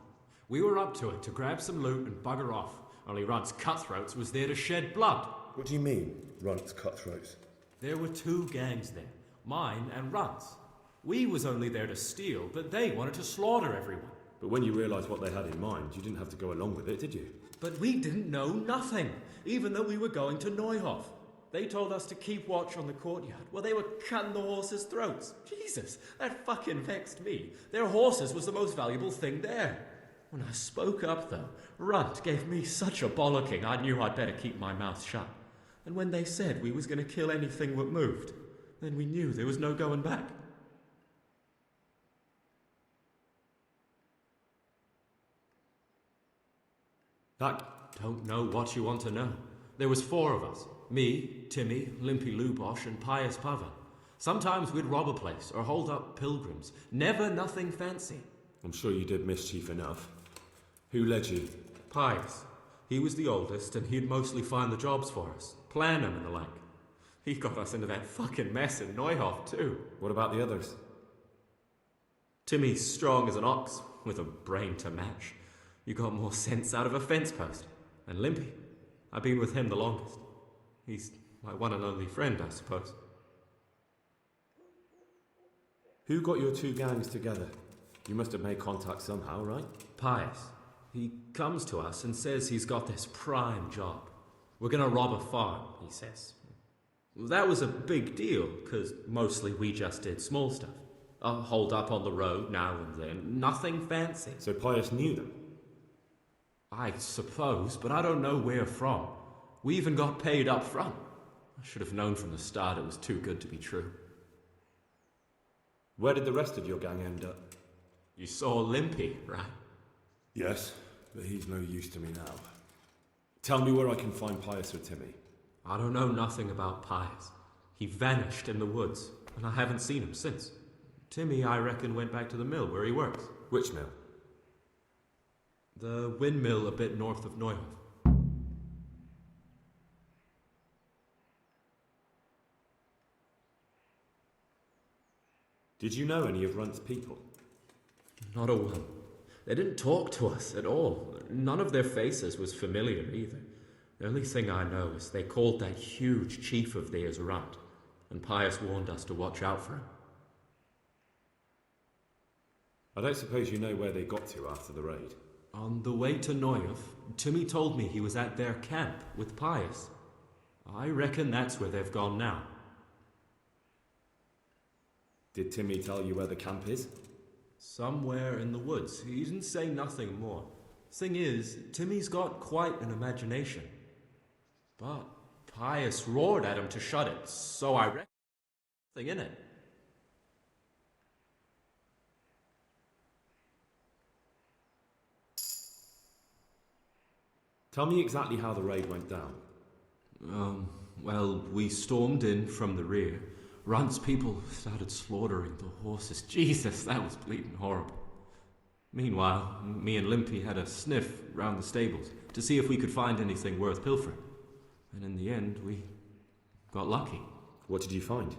We were up to it to grab some loot and bugger off. Only Runt's cutthroats was there to shed blood. What do you mean, Runt's cutthroats? There were two gangs there, mine and Runt's. We was only there to steal, but they wanted to slaughter everyone. But when you realised what they had in mind, you didn't have to go along with it, did you? But we didn't know nothing, even though we were going to Neuhof. They told us to keep watch on the courtyard while they were cutting the horses' throats. Jesus, that fucking vexed me. Their horses was the most valuable thing there. When I spoke up, though, Runt gave me such a bollocking I knew I'd better keep my mouth shut. And when they said we was going to kill anything that moved, then we knew there was no going back. Don't know what you want to know. There was 4 of us. Me, Timmy, Limpy Lubosh, and Pius Pavan. Sometimes we'd rob a place or hold up pilgrims. Never nothing fancy. I'm sure you did mischief enough. Who led you? Pius. He was the oldest, and he'd mostly find the jobs for us. Plan them and the like. He got us into that fucking mess in Neuhof, too. What about the others? Timmy's strong as an ox, with a brain to match. You got more sense out of a fence post. And Limpy. I've been with him the longest. He's my one and only friend, I suppose. Who got your 2 gangs together? You must have made contact somehow, right? Pius. He comes to us and says he's got this prime job. We're gonna rob a farm, he says. That was a big deal, because mostly we just did small stuff. A hold up on the road now and then, nothing fancy. So Pius knew them? I suppose, but I don't know where from. We even got paid up front. I should have known from the start it was too good to be true. Where did the rest of your gang end up? You saw Limpy, right? Yes, but he's no use to me now. Tell me where I can find Pius or Timmy. I don't know nothing about Pius. He vanished in the woods, and I haven't seen him since. Timmy, I reckon, went back to the mill where he works. Which mill? The windmill a bit north of Neuhof. Did you know any of Runt's people? Not a one. They didn't talk to us at all. None of their faces was familiar either. The only thing I know is they called that huge chief of theirs Runt, and Pius warned us to watch out for him. I don't suppose you know where they got to after the raid? On the way to Neuhof, Timmy told me he was at their camp with Pius. I reckon that's where they've gone now. Did Timmy tell you where the camp is? Somewhere in the woods. He didn't say nothing more. Thing is, Timmy's got quite an imagination. But Pius roared at him to shut it, so I reckon there's nothing in it. Tell me exactly how the raid went down. Well, we stormed in from the rear. Runt's people started slaughtering the horses. Jesus, that was bleeding horrible. Meanwhile, me and Limpy had a sniff round the stables to see if we could find anything worth pilfering. And in the end, we got lucky. What did you find?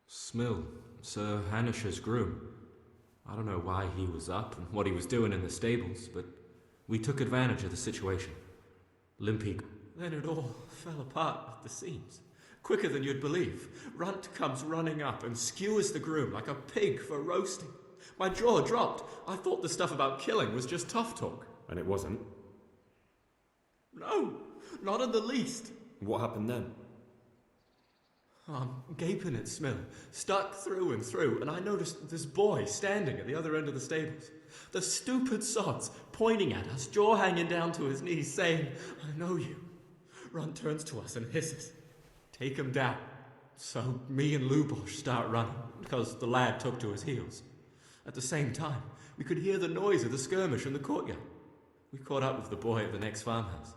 Smill, Sir Hanish's groom. I don't know why he was up and what he was doing in the stables, but we took advantage of the situation. Limpy. Then it all fell apart at the seams. Quicker than you'd believe. Runt comes running up and skewers the groom like a pig for roasting. My jaw dropped. I thought the stuff about killing was just tough talk. And it wasn't? No, not in the least. What happened then? I'm gaping at Smill, stuck through and through, and I noticed this boy standing at the other end of the stables. The stupid sods pointing at us, jaw hanging down to his knees, saying, "I know you." Runt turns to us and hisses, "Take him down." So me and Lubosh start running, because the lad took to his heels. At the same time, we could hear the noise of the skirmish in the courtyard. We caught up with the boy at the next farmhouse.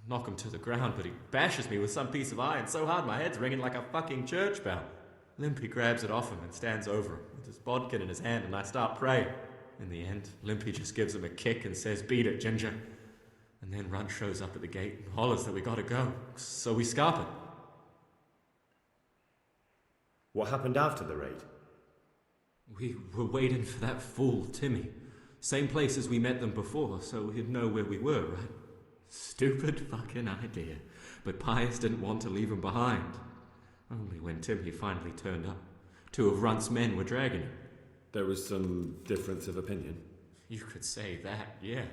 knock him to the ground, but he bashes me with some piece of iron so hard my head's ringing like a fucking church bell. Limpy grabs it off him and stands over him with his bodkin in his hand, and I start praying. In the end, Limpy just gives him a kick and says, "Beat it, Ginger." And then Runt shows up at the gate and hollers that we gotta go, so we scarp it. What happened after the raid? We were waiting for that fool, Timmy. Same place as we met them before, so he'd know where we were, right? Stupid fucking idea. But Pius didn't want to leave him behind. Only when Timmy finally turned up, 2 of Runt's men were dragging him. There was some difference of opinion. You could say that, yeah.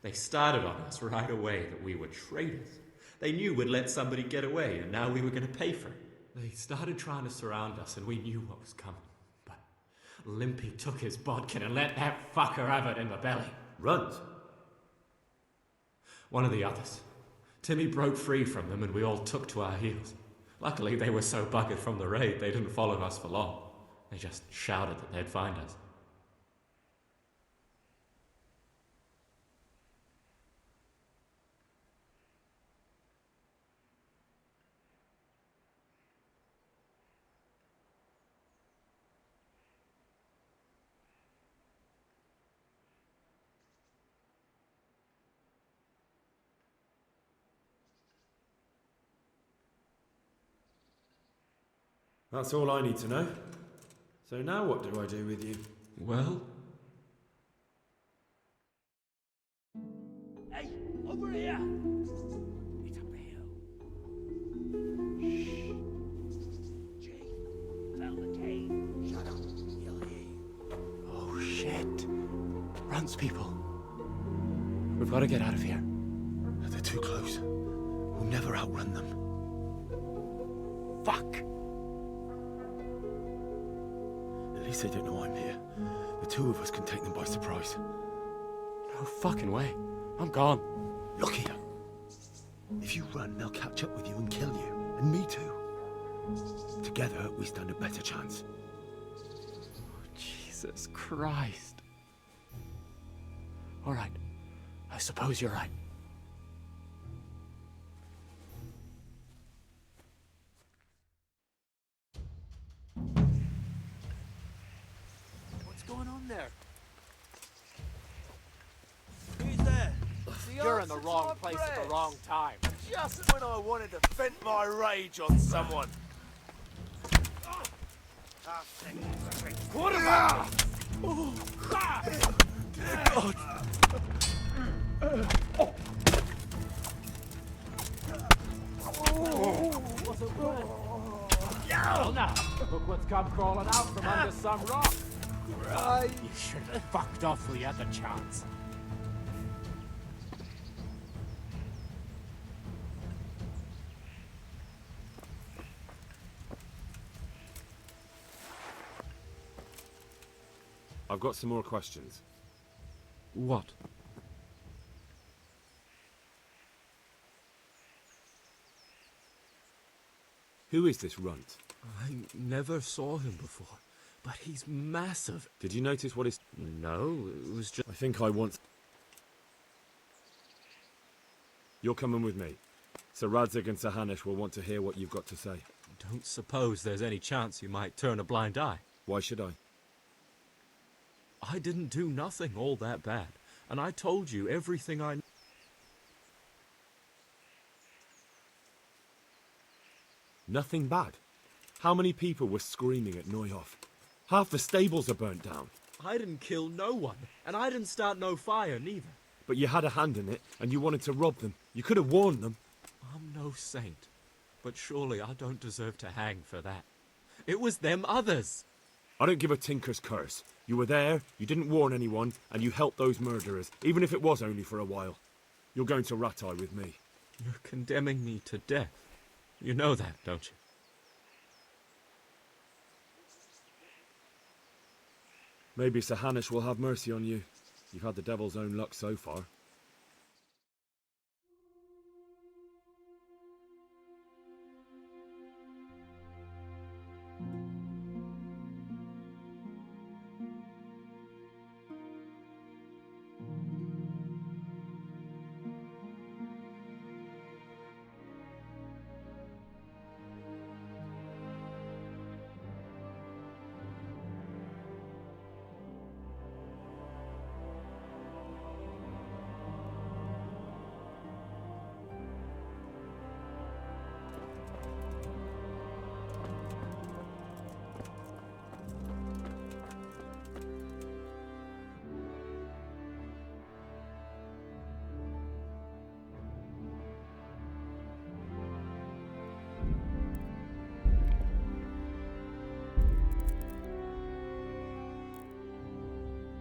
They started on us right away that we were traitors. They knew we'd let somebody get away, and now we were going to pay for it. They started trying to surround us, and we knew what was coming. But Limpy took his bodkin and let that fucker have it in the belly. Runt? One of the others. Timmy broke free from them, and we all took to our heels. Luckily, they were so buggered from the raid, they didn't follow us for long. They just shouted that they'd find us. That's all I need to know. So now what do I do with you? Well? Hey, over here! It's up the hill. Shh. Jay, found the cave. Shut up. He'll hear you. Oh, shit. Runt's people. We've got to get out of here. They're too close. We'll never outrun them. Fuck! At least they don't know I'm here. The 2 of us can take them by surprise. No fucking way. I'm gone. Look here. If you run, they'll catch up with you and kill you. And me too. Together, we stand a better chance. Jesus Christ. All right. I suppose you're right. What's going on there? Who's there? You're in the wrong place at the wrong time. Just when I wanted to vent my rage on someone. What about? Well, now, look what's come crawling out from under some rock. Right. You should have fucked off when you had the chance. I've got some more questions. What? Who is this Runt? I never saw him before, but he's massive. Did you notice what his... No, it was just... I think I want... You're coming with me. Sir Radzig and Sir Hanush will want to hear what you've got to say. Don't suppose there's any chance you might turn a blind eye. Why should I? I didn't do nothing all that bad, and I told you everything I... Nothing bad. How many people were screaming at Neuhofu? Half the stables are burnt down. I didn't kill no one, and I didn't start no fire neither. But you had a hand in it, and you wanted to rob them. You could have warned them. I'm no saint, but surely I don't deserve to hang for that. It was them others. I don't give a tinker's curse. You were there, you didn't warn anyone, and you helped those murderers, even if it was only for a while. You're going to Rattay with me. You're condemning me to death. You know that, don't you? Maybe Sir Hanush will have mercy on you. You've had the devil's own luck so far.